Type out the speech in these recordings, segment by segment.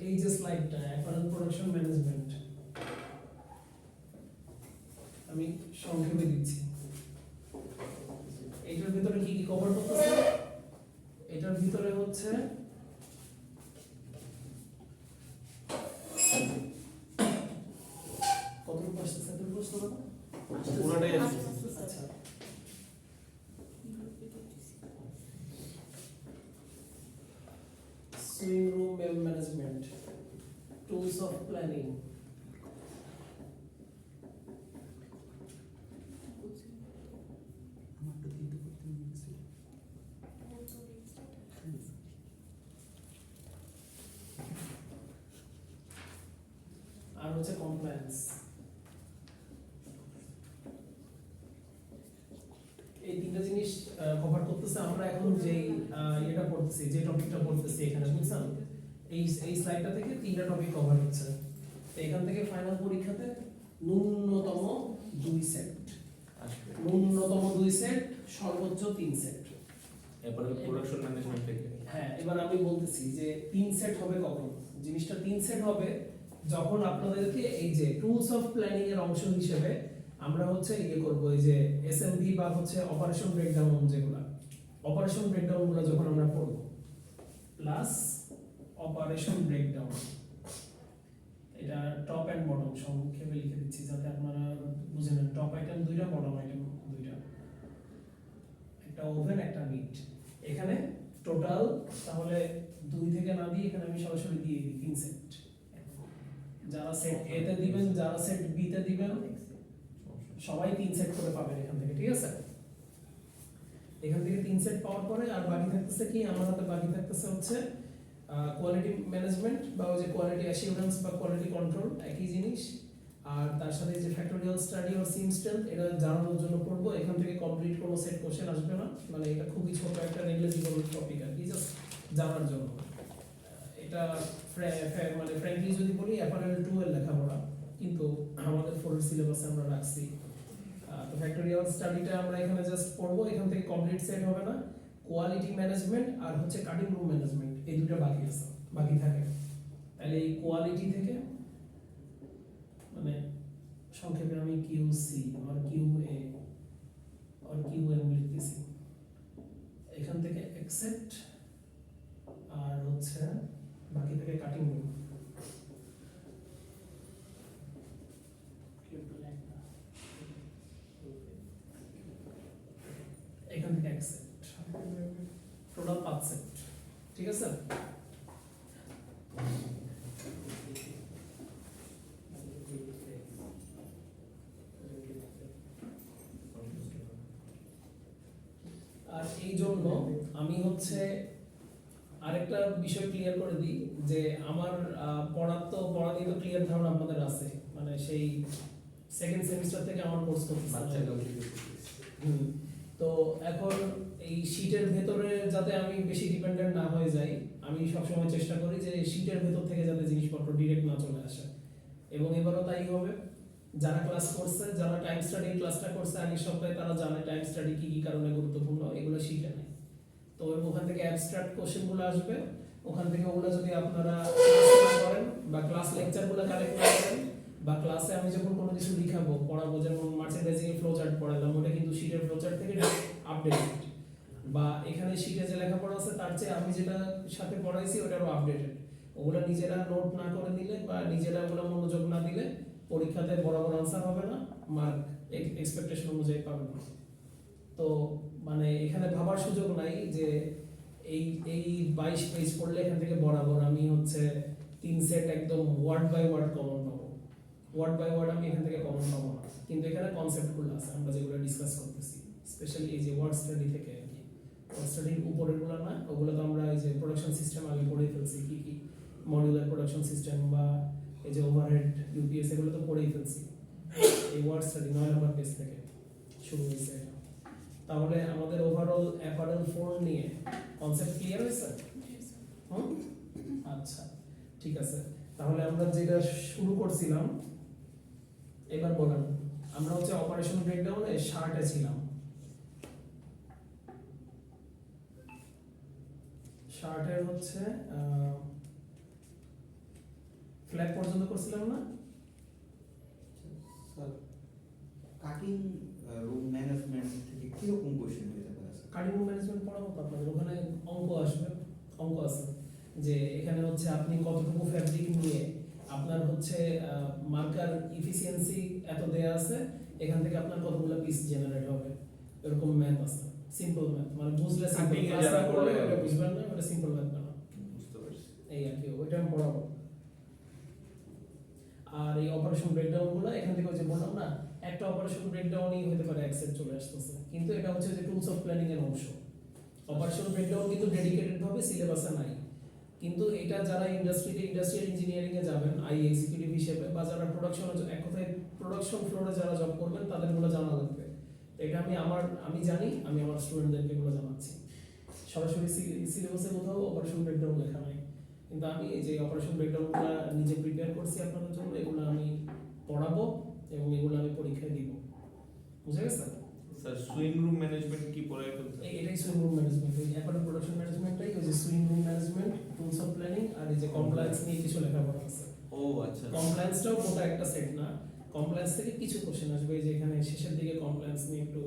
এই যে স্লাইডটা apparel production management, আমি সংক্ষেপে দিচ্ছি। এটার ভিতরে কি কি কভার করতেছে? এটার ভিতরে হচ্ছে কতটুকু আসছে? এতটুকু আসছে না? পুরোটাই আছে। আচ্ছা, sewing room management, tools of planning, আর হচ্ছে কমপ্লায়েন্স। এই তিনটা জিনিস কভার করতেছে। আমরা এখন যেই এটা পড়তেছি, যে টপিকটা পড়তেছি এখানে, বুঝছেন? এই স্লাইডটা থেকে তিনটা টপিক কভার হচ্ছে। তো এখান থেকে ফাইনাল পরীক্ষাতে ন্যূনতম 2 সেট আসবে। ন্যূনতম 2 সেট, সর্বোচ্চ 3 সেট। এরপরে প্রোডাকশন ম্যানেজমেন্ট থেকে। হ্যাঁ, এবার আমি বলতেছি যে 3 সেট হবে কখন। জিনিসটা 3 সেট হবে যখন আপনাদেরকে এই যে টুলস অফ প্ল্যানিং এর অংশ হিসেবে আমরা হচ্ছে ইয়ে করব, এই যে এসএমভি বা হচ্ছে অপারেশন ব্রেকডাউন, যেগুলো অপারেশন ব্রেকডাউন গুলো যখন আমরা পড়ব, প্লাস অপারেশন ব্রেকডাউন। এটা টপ এন্ড বটম সংক্ষেপে লিখে দিচ্ছি যাতে আপনারা বুঝে নেন। টপ আইটেম 2টা, বটম আইটেম 2টা, একটা ওভেন একটা মিট। এখানে টোটাল তাহলে 2 থেকে না দিয়ে এখানে আমি সরাসরি দিয়ে দিই 3 সেট। যারা সেট এ তে দিবেন, যারা সেট বি তে দিবেন, সবাই 3 সেট করে পাবেন এখান থেকে, ঠিক আছে? এখান থেকে 3 সেট পাওয়ার পরে আর বাকি থাকতেছে কি? আমার হাতে বাকি থাকতেছে হচ্ছে কোয়ালিটি ম্যানেজমেন্ট বা ওই যে কোয়ালিটি অ্যাসিউরেন্স বা কোয়ালিটি কন্ট্রোল, একই জিনিস। আর তার সাথে যে factorial study or SIM strength, এটা জানানোর জন্য পড়বো। এখান থেকে কমপ্লিট কোনো সেট কোশ্চেন আসবে না, মানে এটা খুবই ছোট একটা নেগলিজিবল টপিক আর কি, জাস্ট জানার জন্য। এটা মানে ফ্র্যাঙ্কলি যদি বলি অ্যাপারেল 2 এর লেখাপড়া, কিন্তু আমাদের 4 এর সিলেবাসে আমরা রাখছি। তো ফ্যাক্টরিয়াল স্টাডিটা আমরা এখানে জাস্ট পড়বো। এখান থেকে কমপ্লিট সেট হবে না। কোয়ালিটি ম্যানেজমেন্ট আর হচ্ছে কাটিং রুম ম্যানেজমেন্ট, এই দুটো বাকি আছে, বাকি থাকে। তাহলে এই কোয়ালিটি থেকে মানে সংক্ষেপে আমি কিউসি আর কিউএ আর কিউএম লিখতেছি। এখান থেকে অ্যাকসেপ্ট আর হচ্ছে বাকি থেকে কাটিং রুম। এখান থেকে অ্যাকসেপ্ট, টোটাল 5 সেট, ঠিক আছে? আর এই জন্য আমি হচ্ছে আরেকটা বিষয় ক্লিয়ার করে দিই যে আমার পড়া নিয়ে তো ক্লিয়ার ধারণা আপনাদের আছে, মানে সেই সেকেন্ড সেমিস্টার থেকে আমার কোর্স করতেছি। তো এখন এই শীটের ভেতরে যাতে আমি বেশি ডিপেন্ডেন্ট না হয়ে যাই, আমি সবসময় চেষ্টা করি যে শীটের ভেতর থেকে যাতে জিনিসপত্র ডিরেক্ট না চলে আসে। এবং এবারও তাই হবে। যারা ক্লাস করছে, যারা টাইম স্টাডি ক্লাসটা করছে আগের সপ্তাহে, তারা জানে টাইম স্টাডি কি কি কারণে গুরুত্বপূর্ণ, এগুলো শিখে নেয়। তো ওখান থেকে অ্যাবস্ট্রাক্ট কোশ্চেনগুলো আসবে, ওখান থেকে ওগুলো যদি আপনারা ক্লাস করেন বা ক্লাস লেকচারগুলো কালেক্ট করেন বা ক্লাসে আমি যখন কোনো কিছু লিখাবো পড়াবো, যেমন মার্চেন্ডাইজিং ফ্লো চার্ট পড়ালাম, ওটা কিন্তু শীটের ফ্লো চার্ট থেকে আপডেটেড, বা এখানে শীটে যে লেখাপড়া আছে তার চেয়ে আমি যেটা সাথে পড়াইছি ওটারও আপডেটেড। ওগুলো নিজেরা নোট না করে দিলে বা নিজেরা ওগুলো মনোযোগ না দিলে পরীক্ষাতে বরাবর আনসার হবে না, মার্ক এক্সপেকটেশন অনুযায়ী পাবেন না। তো মানে এখানে ভাবার সুযোগ নাই যে এই এই 22 পেজ পড়লে এখান থেকে বরাবর আমি হচ্ছে 3 সেট একদম ওয়ার্ড বাই ওয়ার্ড কমন পাবো। ওয়ার্ড বাই ওয়ার্ড আমি এখান থেকে কমন পাবো না, কিন্তু এখানে কনসেপ্টগুলো আছে আমরা যেগুলো ডিসকাস করতেছি, স্পেশালি এই যে ওয়ার্ড স্টাডি থেকে আর কি। ওয়ার্ড স্টাডির উপরেরগুলো না, ওগুলো তো আমরা এই যে প্রোডাকশন সিস্টেম আগে পড়ে ফেলছি, কি কি মডিউলার প্রোডাকশন সিস্টেম বা এই যে ওভারহেড ইউপিএস, এগুলো তো পড়েই ফেলছি। এই ওয়ার্ড স্টাডি 9 নম্বর পেজ থেকে শুরু হয়েছে এটা। তাহলে আমাদের ওভারঅল অ্যাপারেল 4 নিয়ে কনসেপ্ট ক্লিয়ার হয়েছে? আচ্ছা, ঠিক আছে। তাহলে আমরা যেটা শুরু করছিলাম, এবার বলেন, আমরা হচ্ছে অপারেশন ব্রেকডাউনে শার্টে ছিলাম। শার্টের হচ্ছে ফ্ল্যাগ পর্যন্ত করছিলাম না? স্যার কাটিং রুম ম্যানেজমেন্ট থেকে কিরকম কোশ্চেন হতে পারে স্যার? কাটিং রুম ম্যানেজমেন্ট পড়াবো তো আপনাদের, ওখানে অঙ্ক আসবে, অঙ্ক আছে যে এখানে হচ্ছে আপনি কতটুকু ফ্যাব্রিক নিয়ে আপনার হচ্ছে মার্কার ইফিসিয়েন্সি এত দেয়া আছে, এখান থেকে আপনার কতগুলো পিস জেনারেট হবে, এরকম ম্যাথ আছে, সিম্পল ম্যাথ, মানে বুঝলে সিম্পল, Cutting এ ক্লাস যারা না করলে পড়ে- ওটা বুঝবেন না, ওটা সিম্পল ম্যাথ না, বুঝতে পারছি। এই আর কি, ওইটা আমি পড়াবো। আর এই অপারেশন ব্রেকডাউন গুলো এখান থেকে ওই যে বললাম না, একটা অপারেশন ব্রেকডাউনই হতে পারে অ্যাকসেপ্ট চলে আসতেছে, কিন্তু এটা হচ্ছে যে টুলস অফ প্ল্যানিং এর অংশ। অপারেশন ব্রেকডাউন কিন্তু ডেডিকেটেড ভাবে সিলেবাসে নাই, কিন্তু এটা যারা ইন্ডাস্ট্রিয়াল ইঞ্জিনিয়ারিং এ যাবেন আই এক্সিকিউটিভ হিসেবে, বা যারা প্রোডাকশন, এক কথায় প্রোডাকশন ফ্লোরে যারা জব করবেন তাদের গুলো জানা লাগবে। তো এটা আমি জানি, আমি আমার স্টুডেন্টদেরকে এগুলো জানাচ্ছি। সরাসরি সিলেবাসে কোথাও অপারেশন ব্রেকডাউন লেখা নাই, কিন্তু আমি এই যে অপারেশন ব্রেকডাউনটা নিজে প্রিপেয়ার করছি আপনাদের জন্য, এগুলো আমি পড়াবো এবং এগুলো আমি পরীক্ষায় দিব। বুঝে গেছে? স্যার সুইং রুম ম্যানেজমেন্ট কি পড়ায় ফেলতে? এটাই সুইং রুম ম্যানেজমেন্ট, ওই অ্যাপারেল প্রোডাকশন ম্যানেজমেন্টটাই, ওই যে sewing room management, tools of planning, আর এই যে কমপ্লায়েন্স নিয়ে কিছু লেখাপড়া আছে। ও আচ্ছা। কমপ্লায়েন্সটাও গোটা একটা সেট না, কমপ্লায়েন্স থেকে কিছু কোশ্চেন আসবে, এই যে এখানে শেষের দিকে কমপ্লায়েন্স নিয়ে একটু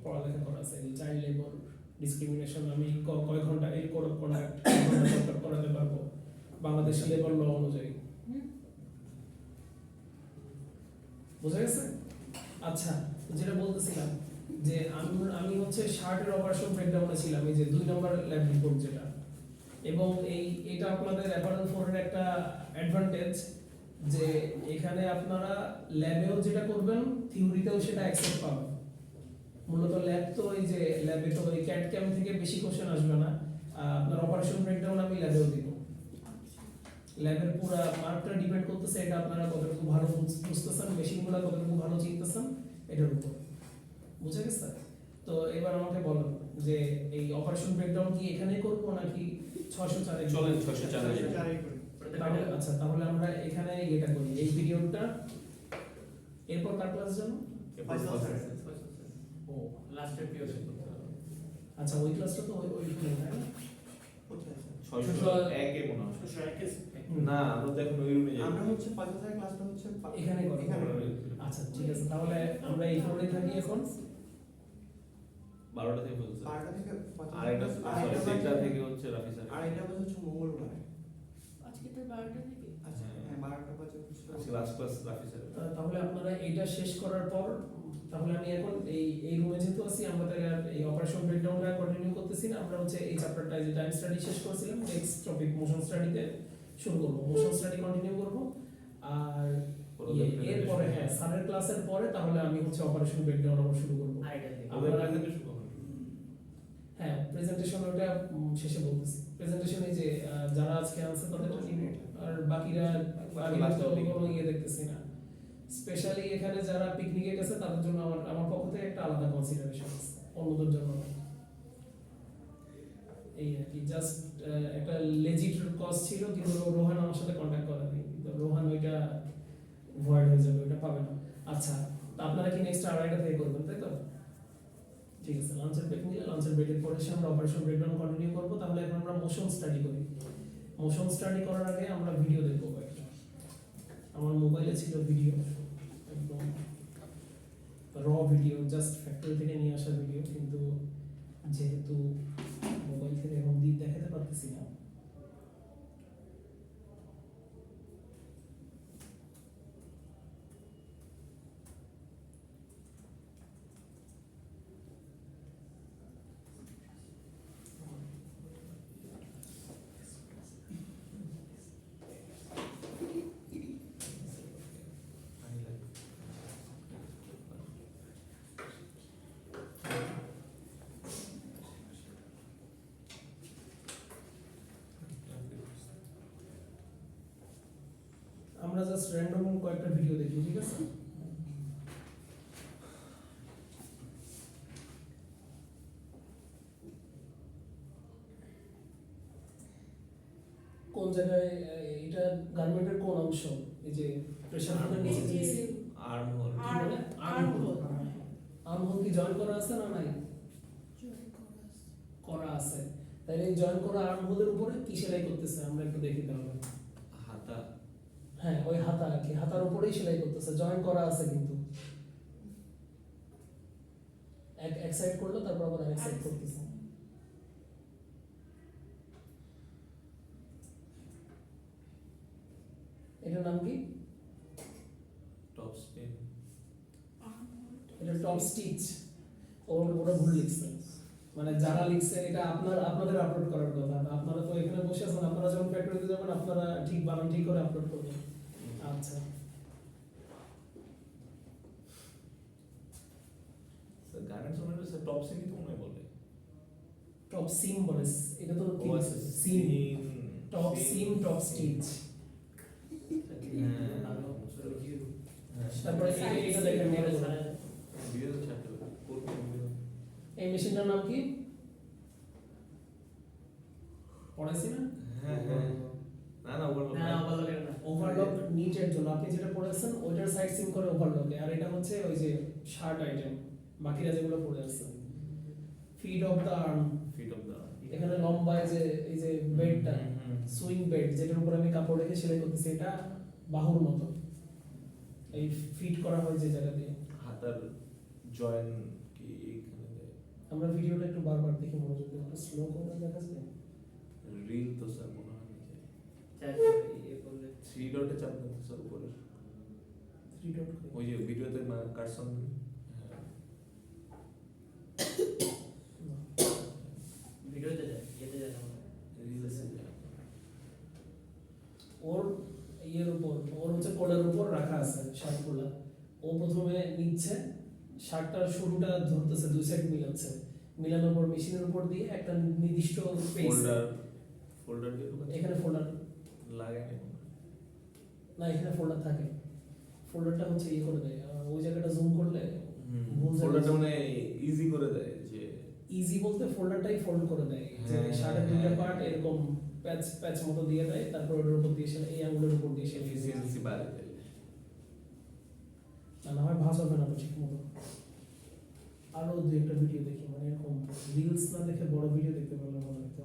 পড়ালেখা করা আছে, চাইল্ড লেবার, ডিসক্রিমিনেশন, আমি কয় ঘন্টা এই কোড অফ কন্ডাক্ট করাতে পারবো বাংলাদেশি লেবার ল অনুযায়ী। বুঝা গেছে? আচ্ছা, যেটা বলতেছিলাম যে আমি হচ্ছে শার্টের অপারেশন ব্রেকডাউনে ছিলাম, এই যে 2 নম্বর ল্যাব রিপোর্ট যেটা, এবং এটা আপনাদের অ্যাপারেল 4 এর একটা অ্যাডভান্টেজ যে এখানে আপনারা ল্যাবেও যেটা করবেন থিওরিতেও সেটা অ্যাকসেপ্ট পাবেন। মূলত ল্যাব তো এই যে ল্যাবে তো ওই ক্যাট ক্যাম থেকে বেশি কোশ্চেন আসবে না, আপনার অপারেশন ব্রেকডাউন আমি ল্যাবেও দিব। ল্যাবের পুরো মার্কটা ডিপেন্ড করতেছে এটা আপনারা কতটুকু ভালো বুঝতেছেন, মেশিনগুলো কতটুকু ভালো চিনতেছেন এটার উপর। বুঝে গেছে? তো এবার আমাকে বলেন যে এই অপারেশন ব্রেকডাউন কি এখানেই করবো নাকি 604 এ? চলেন 604 এ। তাহলে আচ্ছা, তাহলে আমরা এখানে এটা করি, এই পিরিয়ডটা, এরপর কার ক্লাস জানো? ও লাস্টের পিরিয়ড আচ্ছা, ওই ক্লাসটা তো ওইখানে তাই না? কোথায় স্যার? 601 এ মনে হয়। না, আমরা তো এখন ওই রুমে যাই। আমরা হচ্ছে 5000 ক্লাসটা হচ্ছে এখানে করো। এখানে আচ্ছা ঠিক আছে, তাহলে আমরা এই ফ্লোরে থাকি এখন। 12টা থেকে বলছে। 12টা থেকে আরেকটা আরেকটা সরি 6টা থেকে হচ্ছে রাফি স্যার। আর এটা হচ্ছে মঙ্গলবার। আজকে তো 12টা থেকে আচ্ছা হ্যাঁ 12টা বাজে হচ্ছে আজকে লাস্ট ক্লাস রাফি স্যার। তাহলে আপনারা এইটা শেষ করার পর, তাহলে আমি এখন এই রুমে যেহেতু আছি, আমরা তাহলে আর এই অপারেশন ব্রেকডাউনটা কন্টিনিউ করতেছি না, আমরা হচ্ছে এই চ্যাপ্টারটা যে টাইম স্টাডি শেষ করছিলাম, নেক্সট টপিক মোশন স্টাডিতে শুরু করব, মোশন স্টাডি কন্টিনিউ করব। আর এরপরে হ্যাঁ স্যারের ক্লাসের পরে তাহলে আমি হচ্ছে অপারেশন ব্রেকডাউন আবার শুরু করব। আইডিয়া থেকে আমাদের আমরা প্রেজেন্টেশন কখন? হ্যাঁ প্রেজেন্টেশন ওটা শেষে বলতেছি। প্রেজেন্টেশনে যে যারা আজকে আছে তাদের নিব, আর বাকিরা তো কোনো ইয়ে দেখতেছি না। স্পেশালি এখানে যারা পিকনিকে গেছে তাদের জন্য আমার পক্ষ থেকে একটা আলাদা কনসিডারেশন আছে, অন্যদের জন্য না। এই আর কি, জাস্ট একটা লেজিট কজ ছিল, কিন্তু রোহান আমার সাথে কন্ট্যাক্ট করেনি, তো রোহান ওইটা ভয়েড হয়ে যাবে, ওইটা পাবে না। আচ্ছা, তো আপনারা কি নেক্সট আড়াইটা থেকে করবেন তাই তো? ঠিক আছে, লাঞ্চের ব্রেক নিলে লাঞ্চের ব্রেকের পরে আমরা অপারেশন ব্রেকডাউন কন্টিনিউ করব। তাহলে এখন আমরা মোশন স্টাডি করি। মোশন স্টাডি করার আগে আমরা ভিডিও দেখব কয়েকটা। আমার মোবাইলে ছিল ভিডিও, একদম র ভিডিও, জাস্ট ফ্যাক্টরি থেকে নিয়ে আসা ভিডিও, কিন্তু যেহেতু মোবাইল থেকে এখন দিক দেখাতে পারতেছি না, আমরা জাস্ট র্যান্ডম কয়েকটা ভিডিও দেখি, ঠিক আছে? কোন জায়গায় এটা গার্মেন্টের কোন অংশ? এই যে প্রেসার কুকার নিচে যে আর্ম হোল। আর্মহোল কি জয়েন করা আছে না নাই? করা আছে। তাহলে এই জয়েন করা আর্মহোলের উপরে কি সেলাই করতেছে আমরা একটু দেখি তাহলে। হাতা হ্যাঁ ওই হাতা আর কি, হাতার উপরেই সেলাই করতেছে, জয়েন করা আছে কিন্তু এক সাইড করলো তারপর আবার আরেক সাইড করতেছে। এটার নাম কি? Top spin. এটা টপ স্টিচ। ওরা ভুল লিখছে, মানে যারা লিখছে এটা আপনাদের আপলোড করার কথা, আপনারা তো এখানে বসে আছেন, আপনারা যখন ফ্যাক্টরিতে যাবেন আপনারা ঠিক বানান ঠিক করে আপলোড করবেন। আচ্ছা স্যার গার্মেন্টস ওনার স্যার টপ সিমই তো মনে হয় বলে। টপ সিম বলে, এটা তো ও আচ্ছা সিম, টপ সিম টপ স্টিচ। হ্যাঁ তারপরে এটা দেখেন ভিডিও ছাড়তে হবে করতে হবে। এই মেশিনটার নাম কি পড়াইছি না? হ্যাঁ হ্যাঁ না না ওভারলক না ওভারলকের না, ওভারলক নিচের জন্য আপনি যেটা পড়েছেন ওইটার সাইড সিম করে ওভারলকে, আর এটা হচ্ছে ওই যে শার্ট আইটেম বাকিরা যেগুলো পড়ে আছে। Feet of the arm, feet of the এখানে লম্বা এই যে বেডটা সুইং বেড যেটার উপর আমি কাপড় রেখে সেলাই করতেছি, এটা বাহুর মতো এই ফিট করা হয় যে জায়গা দিয়ে। হাতার জয়েন কি এখানে দেয়? আমরা ভিডিওটা একটু বারবার দেখি মনোযোগ দিয়ে, একটু স্লো করে দেখা যায়। রিল তো স্যার মনে হয় না যে চার ইয়ে করলে 3 ডটে চাপ দেন স্যার উপরে 3 ডট ওই যে ভিডিওতে কাটছন। ভিডিওতে যায় ইয়েতে যায় না মনে হয়। রিলসে ওর ইয়ের উপর, ওর হচ্ছে কোলের উপর রাখা আছে শার্টগুলা, ও প্রথমে নিচ্ছে শার্টটার শুরুটা ধরতেছে, দুই সাইড মিলাচ্ছে, মিলানোর পর মেশিনের উপর দিয়ে একটা নির্দিষ্ট পেজ, ফোল্ডার দিয়ে এখানে ফোল্ডার লাগায় না না, এখানে ফোল্ডার থাকে, ফোল্ডারটা হচ্ছে ইয়ে করে দেয়, ওই জায়গাটা জুম করলে ভুল জায়গায় ফোল্ডারটা মানে ইজি করে দেয় যে ইজি বলতে ফোল্ডারটাই ফোল্ড করে দেয়, যে হ্যাঁ, শার্টের দুইটা পার্ট এরকম প্যাচ প্যাচ মতো দিয়ে দেয়, তারপর ওটার উপর দিয়ে এই আঙুলের উপর দিয়ে সেলাই দিয়ে দেয়। এফিসিয়েন্সি বাড়ে দেয়। না হয় ভাঁজ হবে না তো ঠিক মতো। আরো দু একটা ভিডিও দেখি, মানে এরকম রিলস না দেখে বড় ভিডিও দেখতে পারলে ভালো হতো।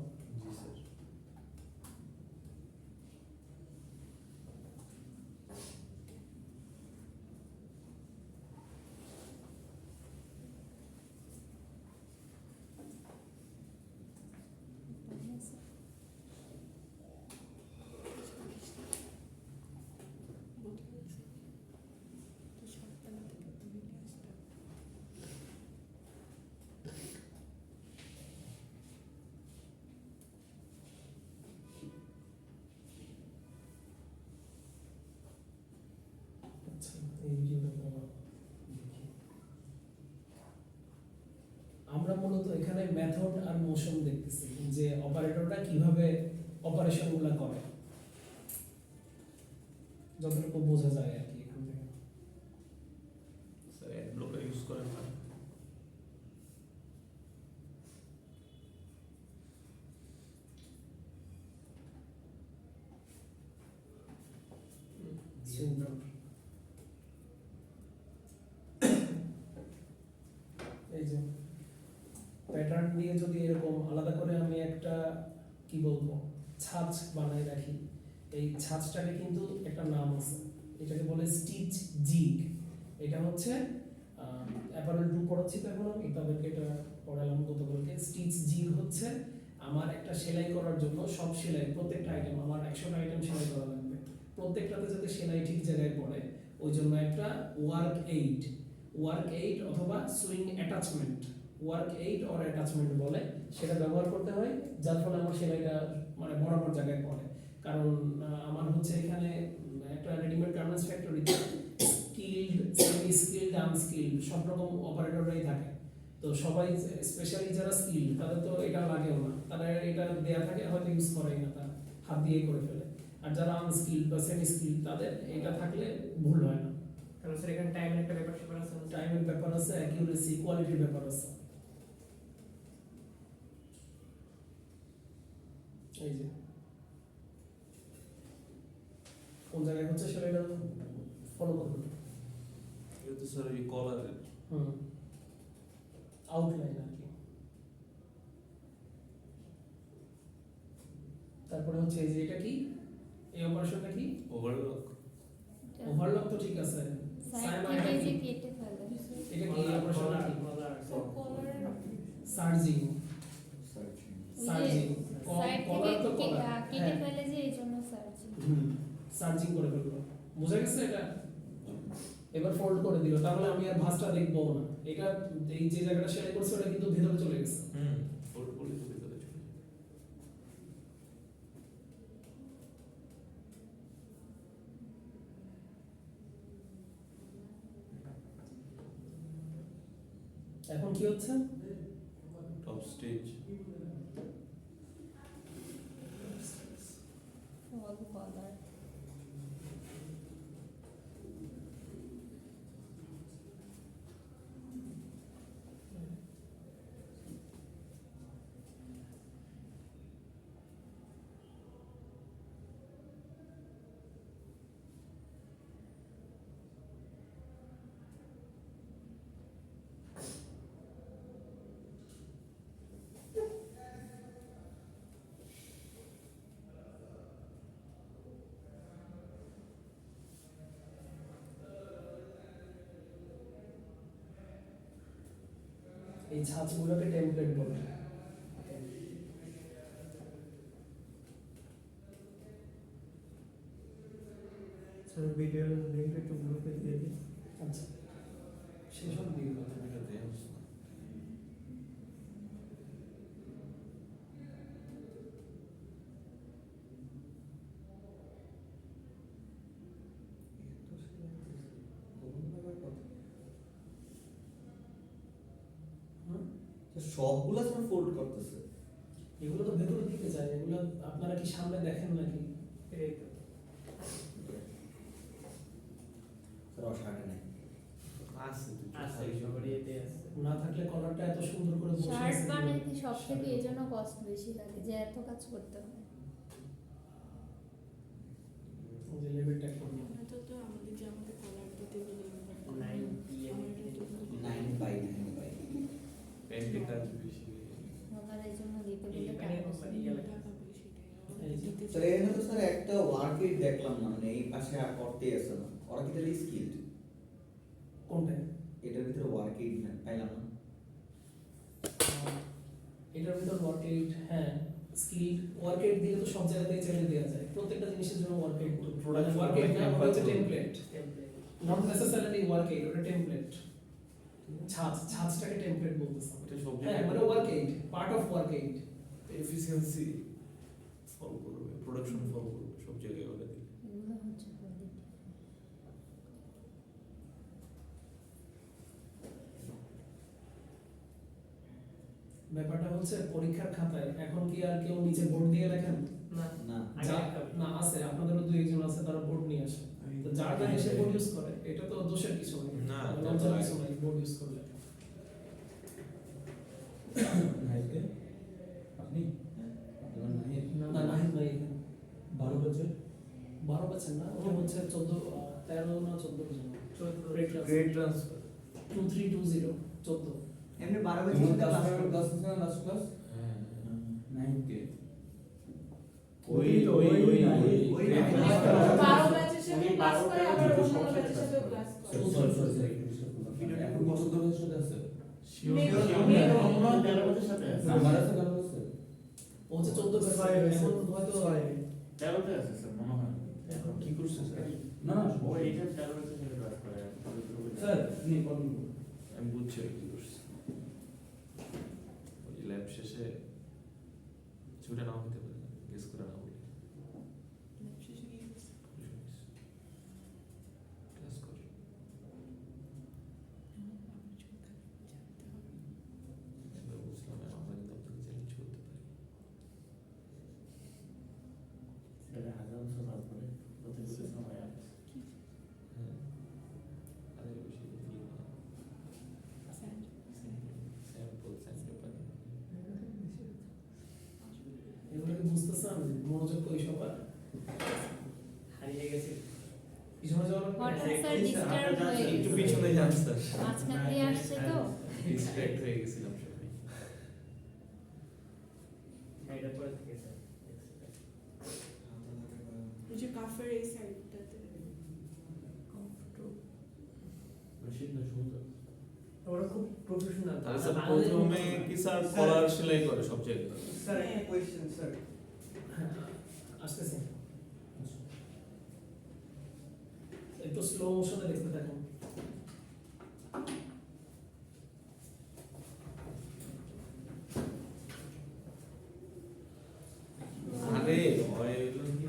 জি স্যার। আচ্ছা এই ভিডিওটা আমরা দেখি। আমরা মূলত এখানে মেথড আর মোশন দেখতেছি, যে অপারেটরটা কিভাবে অপারেশনগুলো করে, যতটুকু বোঝা যায় আর কি এখান থেকে। স্যার অ্যাড ব্লকার ইউজ করেন না? সুন্দর। এই যে প্যাটার্ন দিয়ে যদি এরকম আলাদা করে আমি একটা কি বলবো ছাঁচ বানাই রাখি, এই ছাঁচটাকে কিন্তু একটা নাম আছে, এটাকে বলে স্টিচ জিগ। এটা হচ্ছে অ্যাপারেল 2 পড়াচ্ছি তো এখন আমি, তাদেরকে এটা পড়ালাম গতকালকে। স্টিচ জিগ হচ্ছে আমার একটা সেলাই করার জন্য সব সেলাই প্রত্যেকটা আইটেম আমার 100টা আইটেম সেলাই করা লাগবে, প্রত্যেকটাতে যাতে সেলাই ঠিক জায়গায় পড়ে, ওই জন্য একটা ওয়ার্ক এইড অথবা swing attachment, work aid or attachment বলে, সেটা ব্যবহার করতে হয়, যার ফলে আমার সেলাইটা মানে বরাবর জায়গায় পড়ে। কারণ আমার হচ্ছে এখানে একটা রেডিমেড গার্মেন্টস ফ্যাক্টরিতে স্কিলড, সেমি স্কিলড, আনস্কিলড সব রকম অপারেটররাই থাকে, তো সবাই স্পেশালি যারা স্কিল তাদের তো এটা লাগেও না, তারা এটা দেয়া থাকে হয়তো ইউজ করেই না, তারা হাত দিয়ে করে ফেলে। আর যারা আনস্কিল বা সেমি স্কিল তাদের এটা থাকলে ভুল হয় না। কারণ স্যার এখানে টাইমের একটা ব্যাপার স্যাপার আছে, টাইমের ব্যাপার আছে, অ্যাকিউরেসি, কোয়ালিটির ব্যাপার আছে। এই যে কোন জায়গায় হচ্ছে সেটা এটা ফলো করবেন। এটা তো স্যার এই কলারের আউটলাইন আর কি। তারপরে হচ্ছে এই যে এটা কি, এই অপারেশনটা কি, ওভারলক। ওভারল্যাপ তো ঠিক আছে সাইড সাইম থেকে আইডা যে কি কেটে ফেলে এটা কি অপারেশন কি কলার সার্জিং সার্চিং সার্জিং সাইড কলার তো থেকে কলার কেটে ফেলে যে এই জন্য সার্জিং সার্জিং করে ফেললো বোঝা গেছে এটা এবার ফোল্ড করে দিল তাহলে আমি আর ভাঁজটা দেখবো না এটা এই যে জায়গাটা সেলাই করছে ওটা কিন্তু ভেতরে চলে গেছে ফোল্ড করলে তো ভিতরে চলে যাবে। এখন কি হচ্ছে টপ স্টেজ ফল কলার এই ছাঁচগুলোকে টেমপ্লেট বলে স্যার ভিডিওর লিংক একটু গ্রুপে দিয়ে দিন আচ্ছা সেসব দিয়ে দাও। এটা দেয়া হচ্ছে না। সবগুলা স্যার ফোল্ড করতেছে এগুলো তো ভেতরের দিকে যায় এগুলো আপনারা কি সামনে দেখেন নাকি এই তো স্যার অসাড়ে নাই আছে তো, আছে সবারই এতে আছে না থাকলে কলারটা এত সুন্দর করে বসে শার্ট আছে। বানাইতে সব থেকে এই জন্য কষ্ট বেশি লাগে যে এত কাজ করতে হয় এই যে লেভেলটা করবো তো আমাদের যে আমাদের কলার দিতে গেলে নাই ইয়ে আমার এটা তো 9 বাই 9 বাই প্যান্টের কাজ বেশি ওনারা এই জন্য দিতে গেলে এখানে টাকা মানে বেশি। ইয়ে টাকা বেশি এই যে দিতে স্যার এখানে তো স্যার একটা ওয়ার্কেট দেখলাম না মানে এই পাশে আর করতে আছে না ওরা কি তাহলে স্কিলড কোনটা এটার ভিতরে ওয়ার্কেট না পাইলাম না এটার ভিতর ওয়ার্কএইট হ্যাঁ স্কিল ওয়ার্কএইট দিলে তো সব জায়গাতেই চাইলে দেওয়া যায় প্রত্যেকটা জিনিসের জন্য ওয়ার্কএইট Production ওয়ার্কএইট না ওটা হচ্ছে template। Template template not necessarily ওয়ার্কএইট ওটা টেমপ্লেট ছাঁচটাকে টেমপ্লেট বলতেছে এটা সব হ্যাঁ জায়গায় মানে ওয়ার্কএইট পার্ট অফ ওয়ার্কএইট এফিসিয়েন্সি ফলো করবে প্রোডাকশন ফলো করবে সব জায়গায় ওটা দিলে এগুলো হচ্ছে quality। ব্যাপারটা হচ্ছে পরীক্ষার খাতায় এখন কি আর কেউ নিচে বোর্ড দিয়ে লেখেন না না আগে যা- একটা না আছে আপনাদেরও দুই একজন আছে তারা বোর্ড নিয়ে আসে তো যারা এসে বোর্ড ইউজ করে এটা তো দোষের কিছু নেই না, লজ্জার কিছু নেই বোর্ড ইউজ করলে নাইকে আপনি আপনার নাইক না নাহিদ নাই এখানে 12 বছর 12 বছর না ও হচ্ছে 14 13 না 14 জন গ্রেড ট্রান্সফার 2320 14 এমনি 12 তুমি বছর 10 ক্লাস ক্লাস 10 না লাস্ট ক্লাস হ্যাঁ নাইকে ওই ওই grade না। transfer। 12 ব্যাচের সাথে ক্লাস করে আবার অন্য ব্যাচের সাথে ক্লাস করে সরি এখন কত বছর সাথে আছে নাম্বার আছে কারো আছে ও হচ্ছে 14 বছর এখন হয়তো এখন কি করছে স্যার না না স্যার আপনি বলুন আমি বুঝছি কি করছে ওই ল্যাব শেষে ছুটে নাও হতে পারে গেস করে নাও বলে ক্লাস কর এবার বুঝলাম আমরা কিন্তু আপনাকে চ্যালেঞ্জ করতে পারি হ্যাঁ আরে বেশি স্যাম্পল পেপার এগুলো কি বুঝতেছেন মনোযোগ কই সবার হারিয়ে গেছে পিছনে যাওয়া লাগবে হঠাৎ স্যার ডিস্টার্ব হয়ে একটু গেছে পিছনে যান স্যার মাঝখান দিয়ে আসছে তো ডিস্ট্র্যাক্ট হয়ে গেছিলাম সবাই এটা পরে থেকে স্যার ওই যে কাফের এই সাইডটাতে ওরা খুব প্রফেশনাল। তাহলে স্যার প্রথমে কি স্যার কলার সেলাই করে সব জায়গায়? স্যার একটা কোয়েশ্চেন স্যার। হ্যাঁ, আসতেছে একটু স্লো মোশনে দেখতে থাকুন। আরে হইলো কি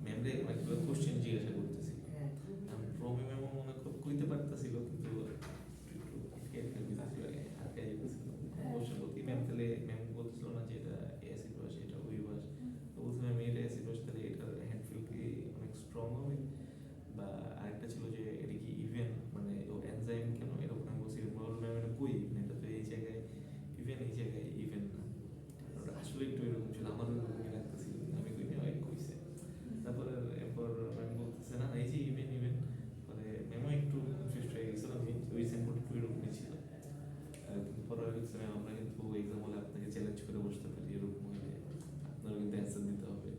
ম্যামরে একটা কোশ্চেন জিজ্ঞাসা করতেছি, আমি প্রবলেম এমন মনে কইতে পারতাছিল কিন্তু একটু আটকে যেতেছিল কোশ্চেন বলতে ম্যাম তাহলে ম্যাম বলছিল না যে এটা অ্যাসিড ওয়াশ এটা ওই ওয়াশ, তো বলতে ম্যাম এটা অ্যাসিড ওয়াশ তাহলে এটার হ্যান্ডফিল কি অনেক স্ট্রং হবে, বা আরেকটা ছিল যে এটা কি ইভেন মানে ও এনজাইম কেন এরকম, আমি বলছি বল ম্যাম এটা কই ইভেন, এটা তো এই জায়গায় ইভেন এই জায়গায় ইভেন না, ওটা আসলে একটু এরকম ছিল আমার ওরকমই লাগতেছিল, আমি কই না কইছে, তারপরে এরপর ম্যাম বলতেছে না এই যে ইভেন ইভেন, পরে ম্যামও একটু কনফিউজড হয়ে গেছিল, আমি ওই সেন্টার একটু এরকমই ছিল, পরে বলছে ম্যাম আমরা কিন্তু এক্সাম হলে আপনাকে চ্যালেঞ্জ করে বসতে পারি, এরকম হলে আপনারা কিন্তু অ্যান্সার দিতে হবে,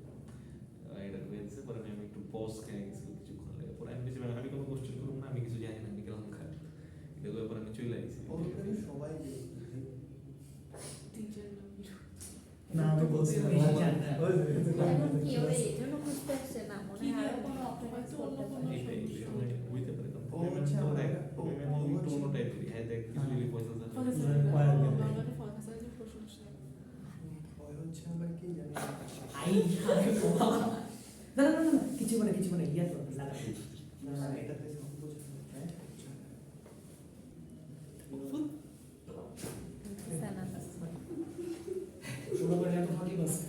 এটা হয়েছে। পরে ম্যাম একটু পজ খেয়ে গেছিল কিছুক্ষণ লাগে, পরে আমি বলছি ম্যাম আমি কোনো কোশ্চেন করবো না, আমি কিছু জানি না, আমি গেলাম খারাপ, এটা করে পরে আমি চলে আসছি। সবাই না আমি বলছি না, এখন কি ওরা এই জন্য খুঁজতে আসছে না, মনে হয় আরো কোনো অপশন করতে পারে। এইটাই সময় হইতে পারে, কারণ ও হচ্ছে ম্যাম আমরা- তো ম্যাম একটু অন্য টাইপের, হ্যাঁ দেখ কিছু যদি পয়সা যায় ভয় হচ্ছে আমরা কি জানি না। আই না না না কিছু মানে ইয়া তো লাগা না না এটাতে সব বোঝা যায়। ওরা মানে এত ফাঁকি পাচ্ছে,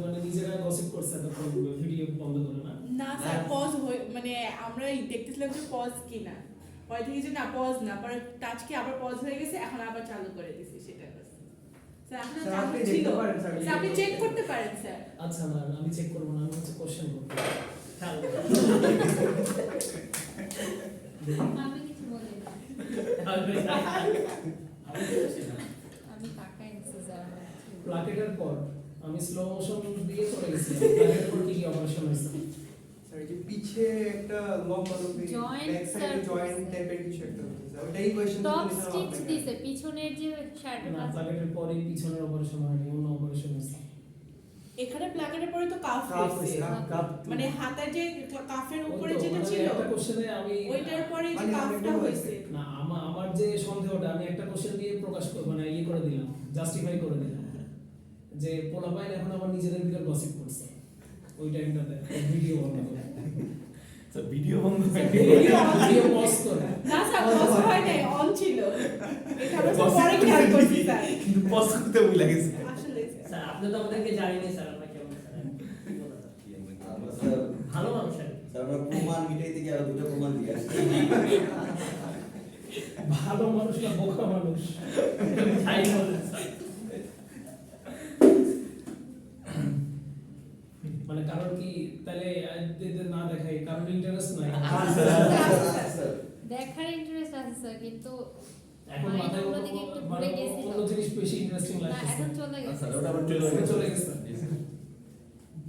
মানে নিজেরা গসিপ করছে তখন ভিডিও বন্ধ করে না। না স্যার পজ হয়ে মানে আমরা দেখতেছিলাম যে পজ কিনা, পরে থেকে যে না পজ না, পরে টাচ কি আবার পজ হয়ে গেছে, এখন আবার চালু করে দিছি সেটা। স্যার এখন স্যার, চালু আপনি ছিল, দেখতে পারেন, স্যার, স্যার, আপনি চেক করতে পারেন স্যার। আচ্ছা না আমি চেক করবো না, আমি হচ্ছে কোশ্চেন করবো। আমি কিছু বলি না, আমি টাকা এনেছি যারা প্লাকেটের পর আমি স্লো মোশন দিয়ে চলে গেছি, প্লাকেটের পর কি অপারেশন হয়েছে? স্যার এই যে পিছে একটা লম্বা লম্বি Joint, ব্যাক সাইডে sir, জয়েন্ট sir. টাইপের কিছু একটা হচ্ছে, ওটাই কোয়েশ্চেন টপ স্টিচ দিছে পিছনের যে শার্টের না কাছে। প্লাকেটের পরেই পিছনের অপারেশন হয়নি, অন্য অপারেশন হয়েছে। এখানে প্লাকেটের পরে তো কাফ কাপ হয়েছে, কাপ মানে হাতের যে কাফের উপরে ওই তো, যেটা মানে ছিল একটা কোশ্চেনে আমি ওইটার পরে যে মানে কাফটা অনেকগুলো হয়েছে। না আমার যে সন্দেহটা আমি একটা কোশ্চেন দিয়ে প্রকাশ করে মানে ইয়ে করে দিলাম, জাস্টিফাই করে দিলাম যে পোলাপাইন এখন আমার নিজেদের ভিতর গসিপ করছে ওই টাইমটাতে ভিডিও বন্ধ করে স্যার ভিডিও বন্ধ হয় ভিডিও পজ করে না স্যার পজ হয় নাই, অন ছিল। এটা আমরা স্যার পরে খেয়াল করছি স্যার। কিন্তু পজ করতে ভুল লাগেছে। আসলে স্যার স্যার আপনি তো আমাদেরকে জানেনই স্যার আমরা কেমন স্যার, কি বলা যায়? আমরা স্যার ভালো মানুষ আর কি। স্যার আমরা প্রমাণ মিটাইতে গিয়ে আরো দুটো প্রমাণ দিয়ে আসছি। ভালো মানুষ না বোকা মানুষ তাই বলেন স্যার। মানে কারণ কি তাহলে না দেখাই কারণ ইন্টারেস্ট নাই স্যার দেখার ইন্টারেস্ট আছে স্যার, কিন্তু এখন মাইন্ড মাথায় অন্যদিকে একটু মানে ঘুরে গেছিল। অন্য জিনিস বেশি ইন্টারেস্টিং না লাগছে এখন চলে গেছে। স্যার ওটা আবার চলে চলে গেছে।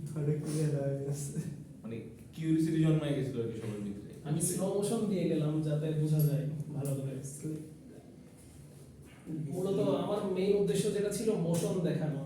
ধরে ক্লিয়ার হয়ে গেছে। মানে কিউরিওসিটি জন্মায় গেছিল আর কি সবার ভিতরে। আমি স্লো মোশন দিয়ে গেলাম যাতে বোঝা যায় ভালো করে। মূলত আমার মেইন উদ্দেশ্য যেটা ছিল মোশন দেখানো,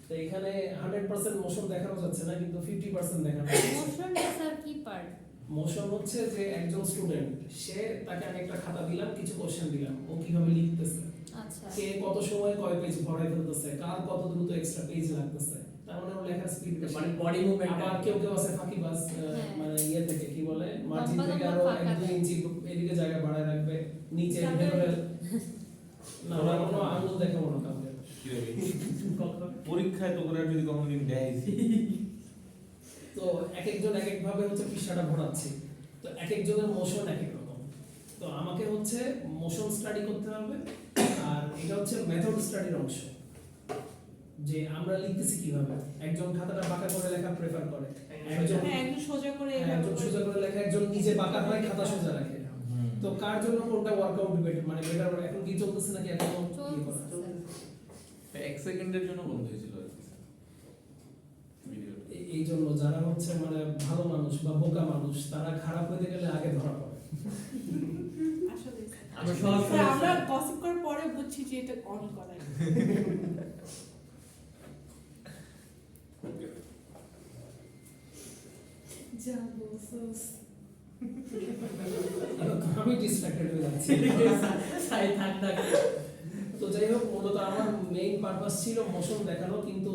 তো এখানে 100% মোশন দেখানো যাচ্ছে না, কিন্তু 50% দেখানো যাচ্ছে। মোশনটা স্যার কি পার্ট? মোশন হচ্ছে যে একজন স্টুডেন্ট সে তাকে আমি একটা খাতা দিলাম, কিছু কোশ্চেন দিলাম, ও কিভাবে লিখতেছে, আচ্ছা কে কত সময় কয় পেজ ভরাই ফেলতেছে, কার কত দ্রুত এক্সট্রা পেজ লাগতেছে, তার মানে ওর লেখার স্পিড মানে বডি মুভমেন্ট। আবার কেউ কেউ আছে ফাঁকিবাজ, হ্যাঁ। মানে ইয়ে থেকে কি বলে মার্জিন লম্বা থেকে লম্বা আরো ফাঁকা 1-2 ইঞ্চি এদিকে জায়গা বাড়ায় রাখবে, নিচে তারপরে- ভেতরে না ওরা কোনো আঙুল দেখাবো না কাউকে। কি হবে? পরীক্ষায় তো ওরা যদি কখনো দিন দেয় তো এক একজন এক এক ভাবে হচ্ছে পৃষ্ঠাটা ভরাচ্ছে, তো এক একজনের মোশন এক এক রকম, তো আমাকে হচ্ছে মোশন স্টাডি করতে হবে, আর এটা হচ্ছে মেথড স্টাডির অংশ, যে আমরা লিখতেছি কিভাবে। একজন খাতাটা বাঁকা করে লেখা প্রেফার করে, একজন হ্যাঁ একদম সোজা করে একজন সোজা করে লেখা, একজন নিজে বাঁকা হয় খাতা সোজা রাখে। তো কার জন্য কোনটা ওয়ার্কআউট বেটার, মানে বেটার এখন কি চলতেছে নাকি এখন কি করা? চলতেছে স্যার। 1 সেকেন্ডের জন্য বন্ধ হয়েছিল আর কি ভিডিওটা। এই জন্য যারা হচ্ছে মানে ভালো মানুষ বা বোকা মানুষ তারা খারাপ হতে গেলে আগে ধরা পড়ে। আসলে স্যার আমরা সব স্যার, আমরা গসিপ করার পরে বুঝছি যে এটা অন করা। যা বলছস। আমি ডিস্ট্রাক্টেড হয়ে যাচ্ছি। সাই থাক থাক। তো যাই হোক, মূলত আমার মেইন পারপাস ছিল মোশন দেখানো, কিন্তু